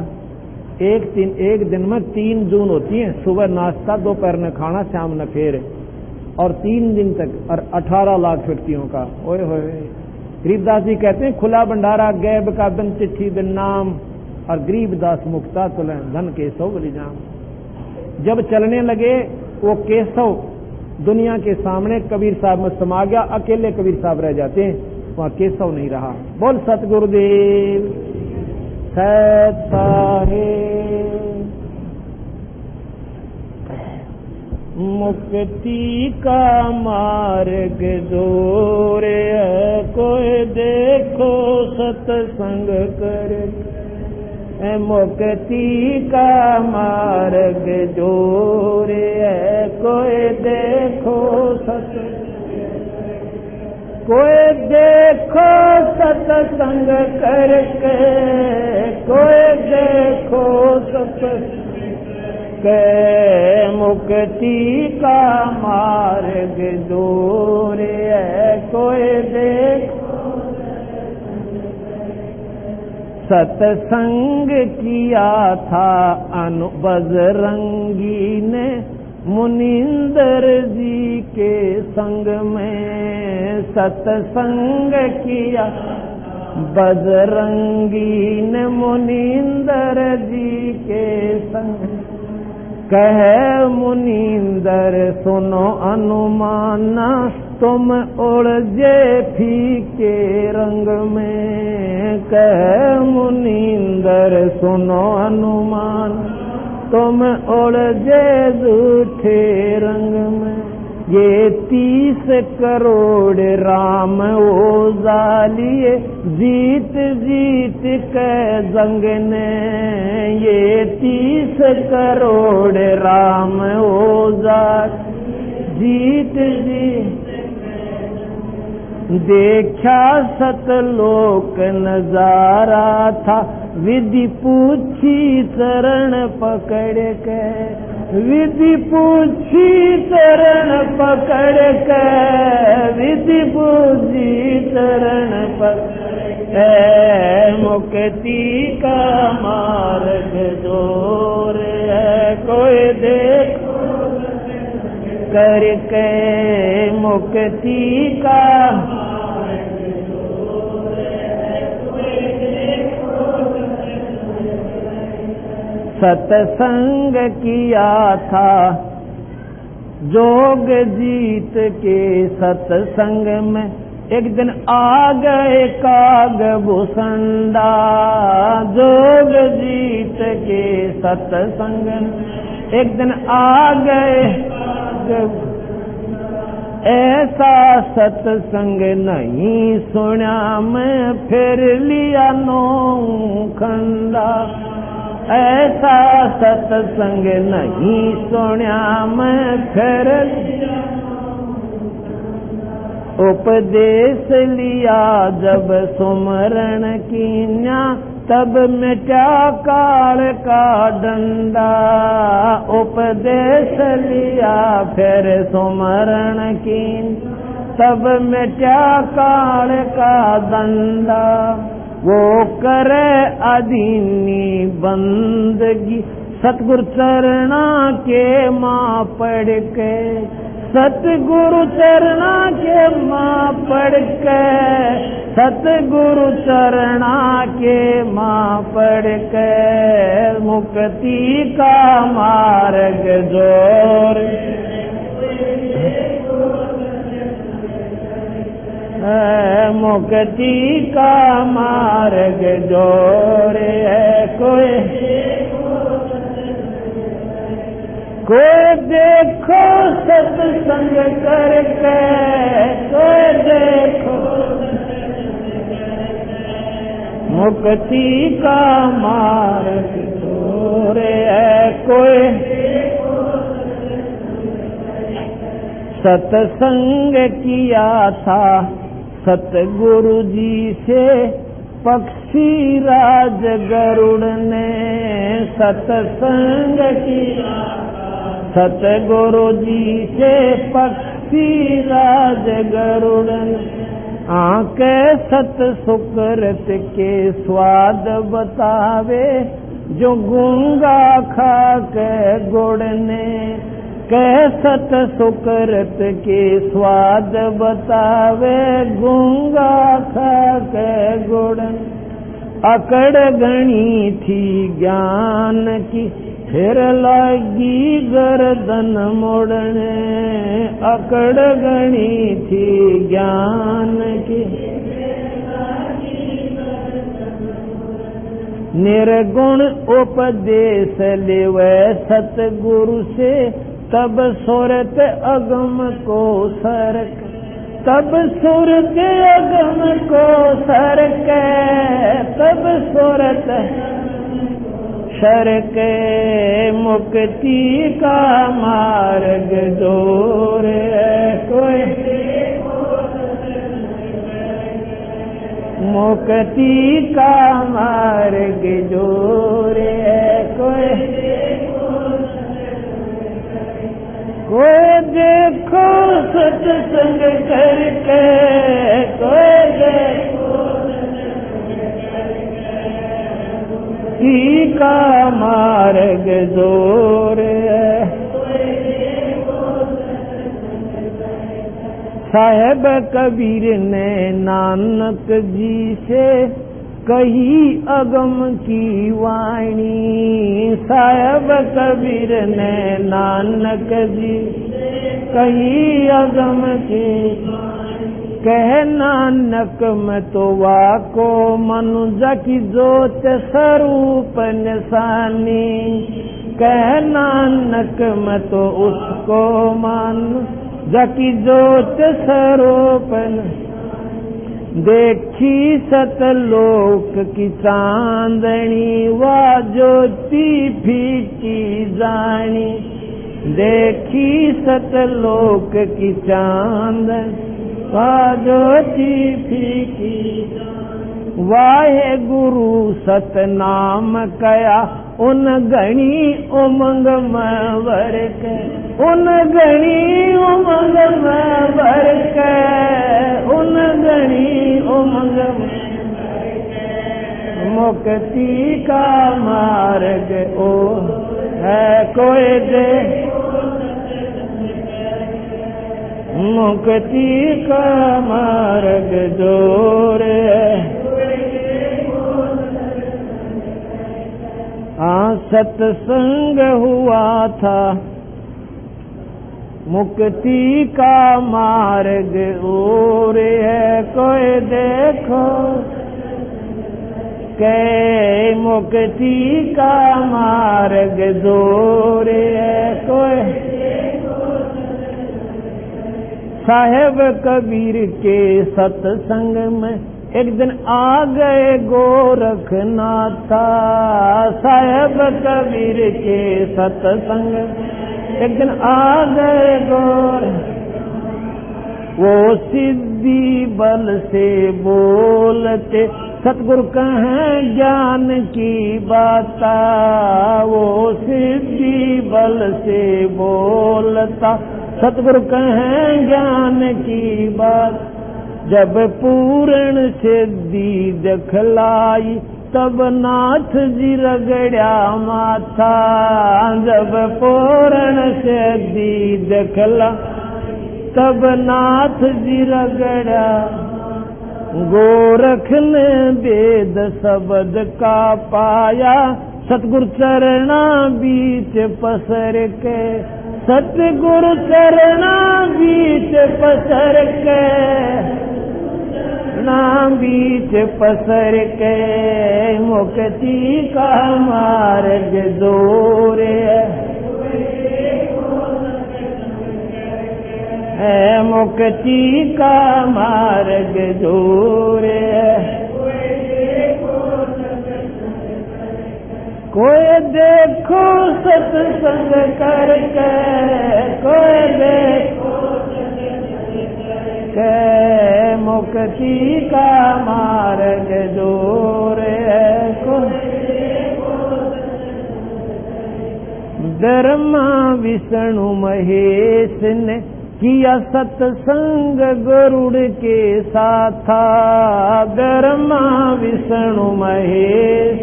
एक दिन में 3 जून होती है, सुबह नाश्ता, दोपहर में खाना, शाम में फेर, और 3 दिन तक, और 18 लाख व्यक्तियों का। ओए होए, गरीबदास जी कहते हैं खुला भंडारा, गैब का बिन चिट्ठी बिन नाम, और गरीबदास मुक्ता चले धन केशव बलि जाम। जब चलने लगे वो केशव दुनिया के सामने कबीर साहब में समा गया, अकेले कबीर साहब रह जाते हैं, वहां केशव नहीं रहा। बोल सतगुरुदेव सत साहेब। मुक्ति का मार्ग जोरे है, कोई देखो सत्संग करे। मुक्ति का मार्ग जोरे है, कोई देखो कोई देखो सत्संग करके, कोई देखो सत्संग के। मुक्ति का मार्ग दूर है, कोई देखो। सत्संग किया था बजरंगी ने मुनिंदर जी के संग में। सत्संग किया बजरंगी ने मुनिंदर जी के संग। कहे मुनिंदर सुनो अनुमाना, तुम उलझे फीके रंग में। कहे मुनिंदर सुनो अनुमान, तुम उलझे झूठे रंग में। ये 30 करोड़ राम ओझा लिए, जीत जीत के जंग ने। ये 30 करोड़ राम ओझा जीत जीत। देखा सतलोक नजारा था, विधि पूछी चरण पकड़ के। विधि पूछी चरण पकड़ के, विधि पूछी चरण पकड़। मुक्ति का मार्ग दूर है, कोई देखो करके। मुक्ति का सत्संग किया था जोग जीत के। सत्संग में एक दिन आ गए काग भुसंडा, जोग जीत के सत्संग में एक दिन आ गए। ऐसा सत्संग नहीं सुना मैं, फिर लिया नौ खंडा। ऐसा सत्संग नहीं सुना मैं, फिर उपदेश लिया जब सुमरण कीन्या, तब मिटा काल का डंडा। उपदेश लिया फिर सुमरण कीन, तब मिटा काल का डंडा। वो करे अधीनी बंदगी, सतगुरु चरणा के माँ पढ़ के। सतगुरु चरणा के माँ पढ़ के, सतगुरु चरणा के माँ पढ़ के। मुक्ति का मार्ग जोर मुक्ति का मार्ग जोर है, कोई देखो सत्संग करके, कोई मुक्ति का मार्ग दूर है कोई। सत्संग किया था सतगुरु जी से पक्षी राज गरुड़ ने। सत्संग किया सतगुरु जी से पक्षी राज गरुड़ ने। आके सत सुकृत के स्वाद बतावे जो गूंगा खा के गुड़ ने। कह सत सुकृत के स्वाद बतावे गूंगा खा के गुड़। अकड़ गणी थी ज्ञान की फिर लगी गर्दन मोड़ने। अकड़ गणी थी ज्ञान की निर्गुण उपदेश लेवे सतगुरु से। तब सुरत अगम को सरक, तब सुरत अगम को सरक, तब सुरत शरक। मुक्ति का मार्ग दूर है कोई। मुक्ति का मार्ग दूर है कोई। कोई देखो सत्संग करके, कोई देखो मुक्ति का मार्ग दूर है। साहेब कबीर ने नानक जी से कही अगम की वाणी। साहेब कबीर ने नानक जी कही अगम की। कह नानक में तो वाको मनुजा की जोत स्वरूप निशानी। कह नानक में तो उसको मनुजा की जोत स्वरूप। देखी सतलोक की चांदनी वा ज्योति फीकी जानी। देखी सतलोक की चांदनी वा ज्योति फीकी। वाहे गुरु सतनाम कया उन गणी उमंग में वर्क। उन गणी उमंग में वर्क, उन गणी उमंग में। मुक्ति का मार्ग ओ है कोई दे। मुक्ति का मार्ग दूर है। सत्संग हुआ था मुक्ति का मार्ग और है कोई देखो। के मुक्ति का मार्ग दूर है कोई। साहेब कबीर के सत्संग में एक दिन आ गए गोरखनाथा। साहेब कबीर के सत्संग एक दिन आ गए गोर। वो सिद्धि बल से बोलते सतगुरु कहें ज्ञान की बात। वो सिद्धि बल से बोलता सतगुरु कहें ज्ञान की बात। जब पूर्ण सिद्धि दिखलाई तब नाथ जी रगड़ा माथा। जब पूर्ण सिद्धि दिखला तब नाथ जी रगड़ा। गोरख ने वेद शब्द का पाया सतगुरु चरणा बीच पसर के। सतगुरु चरणा बीच पसर के, ना बीच पसर के। मुक्ति का मार्ग दूर है। मुक्ति का मार्ग दूर है। कोई देखो सत्संग करके, कोई देखो के मुक्ति का मार्ग दूर है। ब्रह्मा विष्णु महेश ने किया सत्संग गरुड़ के साथ। ब्रह्मा विष्णु महेश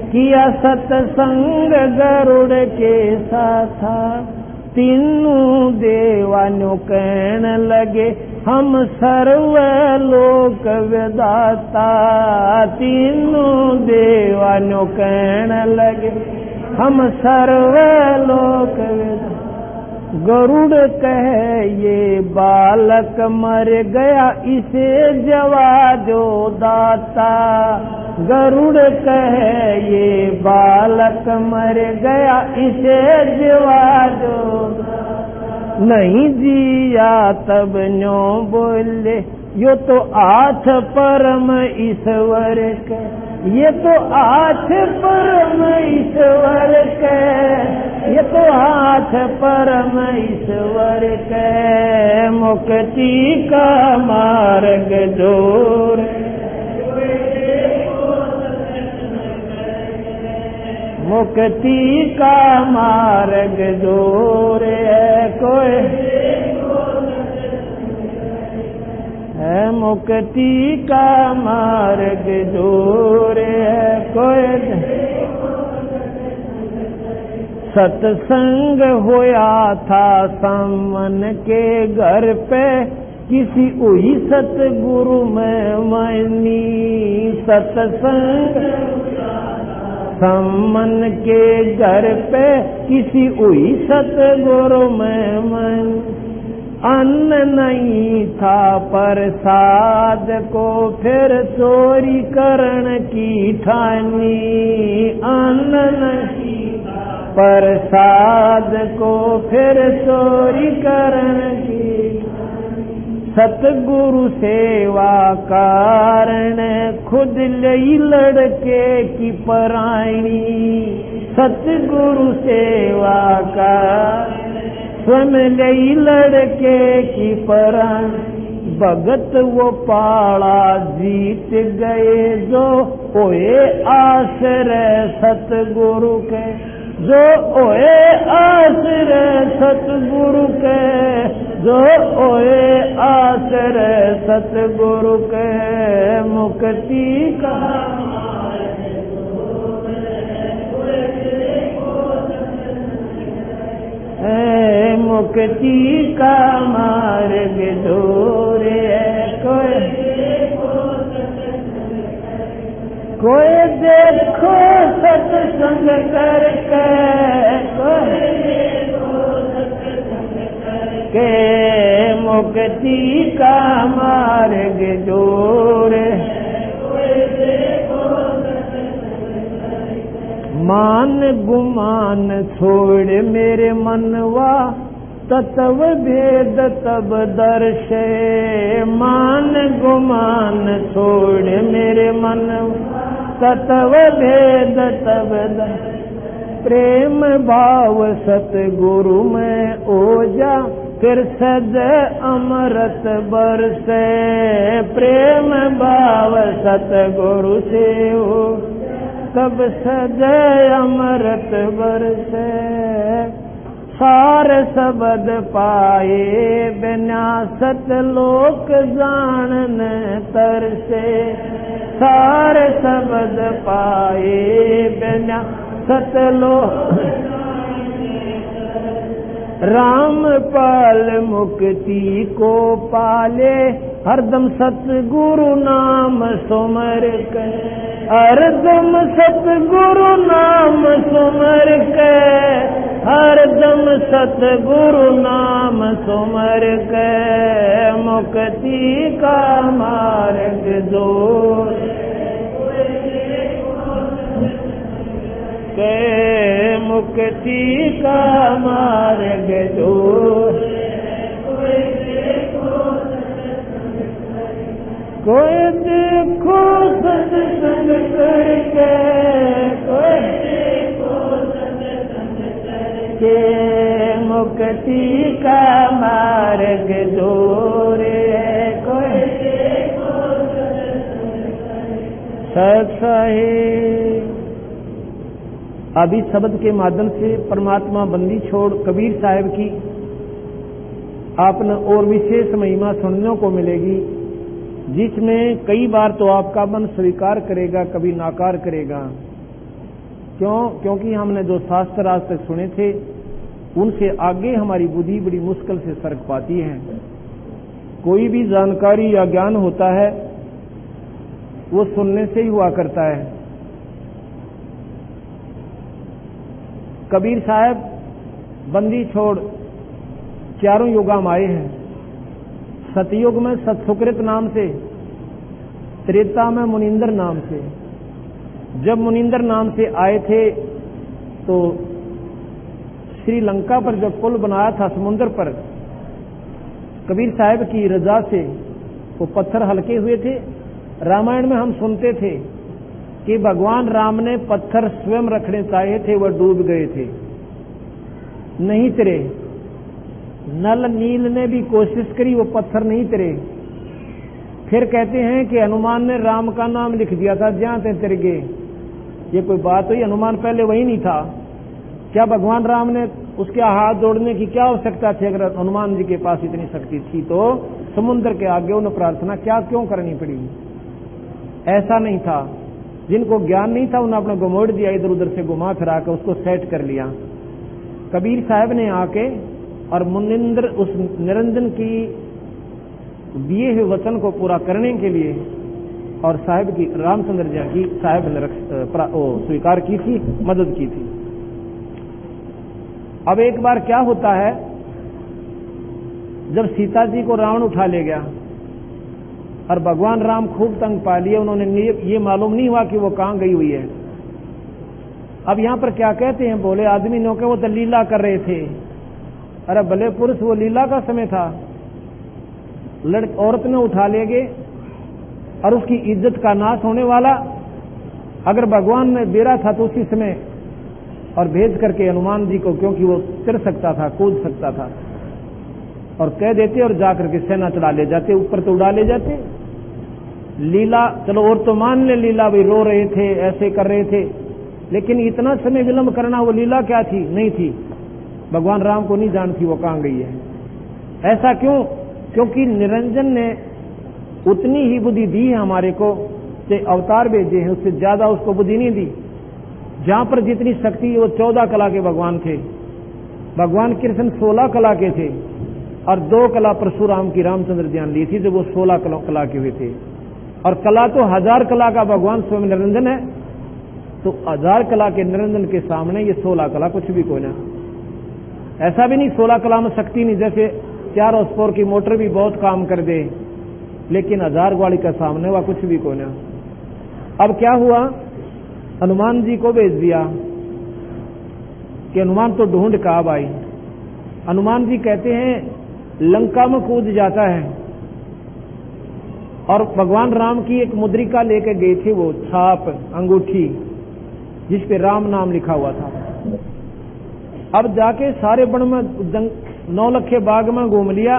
किया सत्संग गरुड़ के साथ। तीनों देवानों कहने लगे हम सर्वलोक विधाता। तीनों देवानों कहने लगे हम सर्वलोक विधाता। गरुड़ कहे ये बालक मर गया इसे जवा दो दाता। गरुड़ कहे ये बालक मर गया इसे जवा दो। नहीं जिया तब न्यो बोले यो तो आठ परम ईश्वर के, ये तो आठ परम ईश्वर के, ये तो आठ परम ईश्वर के। मुक्ति का मार्ग दूर, मुक्ति का मार्ग दूर है। कोई है मुक्ति का मार्ग दूर है। कोई सत्संग होया था सामन के घर पे, किसी हुई सतगुरु में मनी। सत्संग सामन के घर पे किसी हुई सतगुरु में मनी। अन्न नहीं था प्रसाद को फिर चोरी करण की ठानी। अन्न नहीं प्रसाद को फिर चोरी करण की। सतगुरु सेवा कारण खुद लई लड़के की परायणी। सतगुरु सेवा का स्वयं लई लड़के की परायणी। भगत वो पाड़ा जीत गए जो ओए आश्रय सतगुरु के, जो ओए आश्रय सतगुरु के, जो ओए आश्रय सतगुरु के। मुक्ति का मुक्ति का मार्ग दूर है। कोई देखो सत्संग करके, के मुक्ति का मार्ग दूर है। मान गुमान छोड़ मेरे मनवा, तत्व भेद तब दर्शे। मान गुमान छोड़ मेरे मनवा, तत्व भेद तब दर्शे। प्रेम भाव सतगुरु में ओजा, फिर सद अमृत बरसे। प्रेम भाव सतगुरु से हो, तब सजय अमृत बरसे। सार शब्द पाए बिना सतलोक जानन तरसे। सार शब्द पाए बिना सतलोक। राम पाल मुक्ति को पाले, हरदम सतगुरु नाम सुमर के। हरदम सतगुरु नाम सुमर के, हरदम सतगुरु नाम सुमर के। मुक्ति का मार्ग दूर के, मुक्ति का मार्ग दूर। कोई देखो सत्संग करके, कोई से मुक्ति का मार्ग दूर है, कोई सही। अब इस शब्द के माध्यम से परमात्मा बंदी छोड़ कबीर साहब की आपने और विशेष महिमा सुनने को मिलेगी, जिसमें कई बार तो आपका मन स्वीकार करेगा, कभी नाकार करेगा। क्योंकि हमने जो शास्त्र आज तक सुने थे उनसे आगे हमारी बुद्धि बड़ी मुश्किल से सरक पाती है। कोई भी जानकारी या ज्ञान होता है वो सुनने से ही हुआ करता है। कबीर साहब बंदी छोड़ चारों युगा में आए हैं। सतयुग में सतसुकृत नाम से, त्रेता में मुनिंदर नाम से। जब मुनिंदर नाम से आए थे तो श्रीलंका पर जब पुल बनाया था समुद्र पर, कबीर साहब की रजा से वो पत्थर हल्के हुए थे। रामायण में हम सुनते थे कि भगवान राम ने पत्थर स्वयं रखने चाहे थे, वह डूब गए थे, नहीं तैरे। नल नील ने भी कोशिश करी, वो पत्थर नहीं तैरे। फिर कहते हैं कि हनुमान ने राम का नाम लिख दिया था, जहां ते तिर गए। ये कोई बात हुई? हनुमान पहले वही नहीं था क्या? भगवान राम ने उसके हाथ जोड़ने की क्या आवश्यकता थी? अगर हनुमान जी के पास इतनी शक्ति थी तो समुद्र के आगे उन्हें प्रार्थना क्या क्यों करनी पड़ी? ऐसा नहीं था। जिनको ज्ञान नहीं था उन्हें अपना घुमोड़ दिया, इधर उधर से घुमा फिरा कर उसको सेट कर लिया। कबीर साहब ने आके और मुनिंद्र उस निरंजन की दिए हुए वचन को पूरा करने के लिए और साहब की रामचंद्र जी की साहब ने स्वीकार की थी, मदद की थी। अब एक बार क्या होता है, जब सीता जी को रावण उठा ले गया और भगवान राम खूब तंग पा लिए, उन्होंने ये मालूम नहीं हुआ कि वो कहां गई हुई है। अब यहां पर क्या कहते हैं, बोले आदमी नो के वो तो लीला कर रहे थे। अरे भले पुरुष, वो लीला का समय था। औरत ने उठा ले गए और उसकी इज्जत का नाश होने वाला। अगर भगवान ने बेरा था तो उसी समय और भेज करके हनुमान जी को, क्योंकि वो तिर सकता था, कूद सकता था, और कह देते और जाकर के सेना चढ़ा ले जाते, ऊपर तो उड़ा ले जाते। लीला चलो और तो मान ले, लीला भाई रो रहे थे, ऐसे कर रहे थे, लेकिन इतना समय विलंब करना वो लीला क्या थी? नहीं थी। भगवान राम को नहीं जानती वो कहां गई है। ऐसा क्यों? क्योंकि निरंजन ने उतनी ही बुद्धि दी है हमारे को, जो अवतार भेजे हैं उससे ज्यादा उसको बुद्धि नहीं दी। जहां पर जितनी शक्ति, वो 14 कला के भगवान थे। भगवान कृष्ण 16 कला के थे और 2 कला परशुराम की रामचंद्र जी ने ली थी, जब वो 16 कला के हुए थे। और कला तो 1000 कला का भगवान स्वयं निरंजन है, तो 1000 कला के निरंजन के सामने ये 16 कला कुछ भी कोई ना। ऐसा भी नहीं 16 कला में शक्ति नहीं, जैसे 4 हॉर्सपावर की मोटर भी बहुत काम कर दे, लेकिन 1000 गाड़ी का सामने हुआ कुछ भी कोई ना। अब क्या हुआ, हनुमान जी को भेज दिया कि हनुमान तो ढूंढ का भाई। हनुमान जी कहते हैं लंका में कूद जाता है और भगवान राम की एक मुद्रिका लेकर गए थे, वो छाप अंगूठी जिस पे राम नाम लिखा हुआ था। अब जाके सारे वन में 9 लखे बाग में घूम लिया।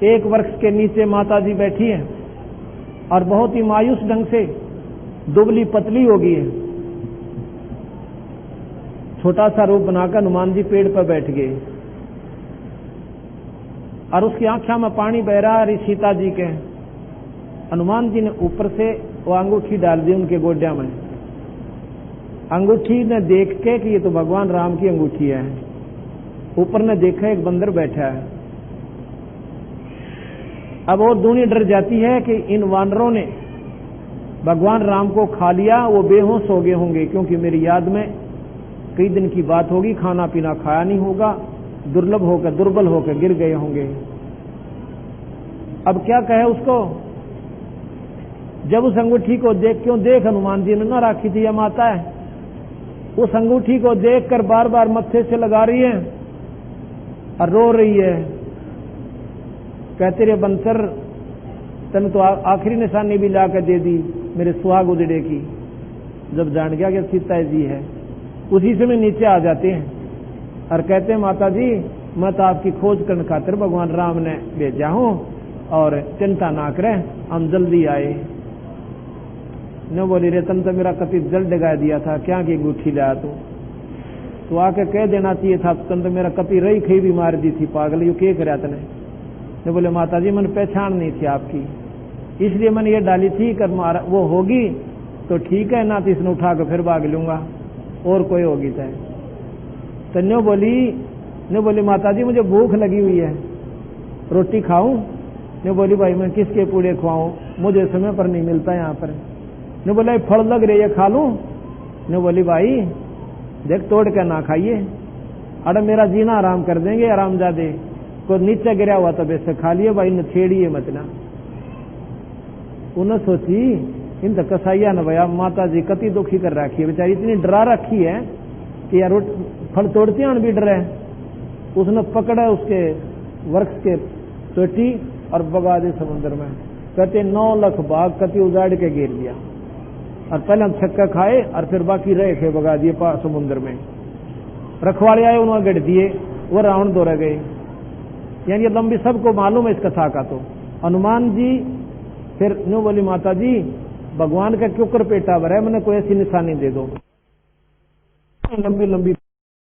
एक वृक्ष के नीचे माता जी बैठी हैं और बहुत ही मायूस ढंग से दुबली पतली हो गई है। छोटा सा रूप बनाकर हनुमान जी पेड़ पर बैठ गए और उसकी आंखों में पानी बह रहा है सीता जी के। हनुमान जी ने ऊपर से वो अंगूठी डाल दी उनके गोड्या में। अंगूठी ने देख के कि ये तो भगवान राम की अंगूठी है। ऊपर ने देखा एक बंदर बैठा है। अब और दूनी डर जाती है कि इन वानरों ने भगवान राम को खा लिया, वो बेहोश हो गए होंगे, क्योंकि मेरी याद में कई दिन की बात होगी, खाना पीना खाया नहीं होगा, दुर्लभ होकर दुर्बल होकर गिर गए होंगे। अब क्या कहे उसको? जब उस अंगूठी को देख हनुमान जी ने न राखी थी, यह माता है, उस अंगूठी को देखकर बार बार मत्थे से लगा रही है और रो रही है। कहते रे बंसर, तने तो आखिरी निशानी भी लाकर दे दी मेरे सुहाग उजड़े की। जब जान गया कि सीता जी है, उसी से में नीचे आ जाते हैं और कहते हैं माता जी मैं तो आपकी खोज करने खातिर भगवान राम ने भेजा हूं और चिंता ना करें हम जल्दी आए। न बोली रे तन तो मेरा कति जल डगा दिया था, क्या की अंगूठी लाया तो आके कह देना चाहिए था, तन तो मेरा कति रही खई भी मार दी थी, पागल यू के कराया तने। ने बोले माता जी मैंने पहचान नहीं थी आपकी, इसलिए मैंने ये डाली थी कि वो होगी तो ठीक है, ना तो इसने उठा के फिर भाग लूंगा और कोई होगी तो न्यो बोली माता जी मुझे भूख लगी हुई है, रोटी खाऊं? ने बोली भाई मैं किसके पूड़े खुआऊं, मुझे समय पर नहीं मिलता यहाँ पर। ने बोला फल लग रही है खा लूं? ने बोली भाई देख तोड़ के ना खाइए, अरे मेरा जीना आराम कर देंगे आरामजादे, को नीचे गिरा हुआ तो वैसे खा लिए भाई, न छेड़िए मत ना। उन्हें सोची इन तो कसाइया न भैया माता जी कति दुखी कर रखी है, बेचारी इतनी डरा रखी है कि यार फल तोड़ती हैं भी डरे। उसने पकड़ा उसके वृक्ष के चोटी और बगा दी समुद्र में। कहते 9 लाख बाघ कति उजाड़ के गिर दिया, और पहले हम छक्का खाए और फिर बाकी रहे थे बगा दिए समुद्र में। रखवाले आए उन्होंने गढ़ दिए, वो रावण दौड़ गए। यानी लंबी सबको मालूम है इस कथा का। तो हनुमान जी फिर न्यू बोली माता जी भगवान का क्यों कर पेटा भरा है, मैंने कोई ऐसी निशानी दे दो। लंबी लंबी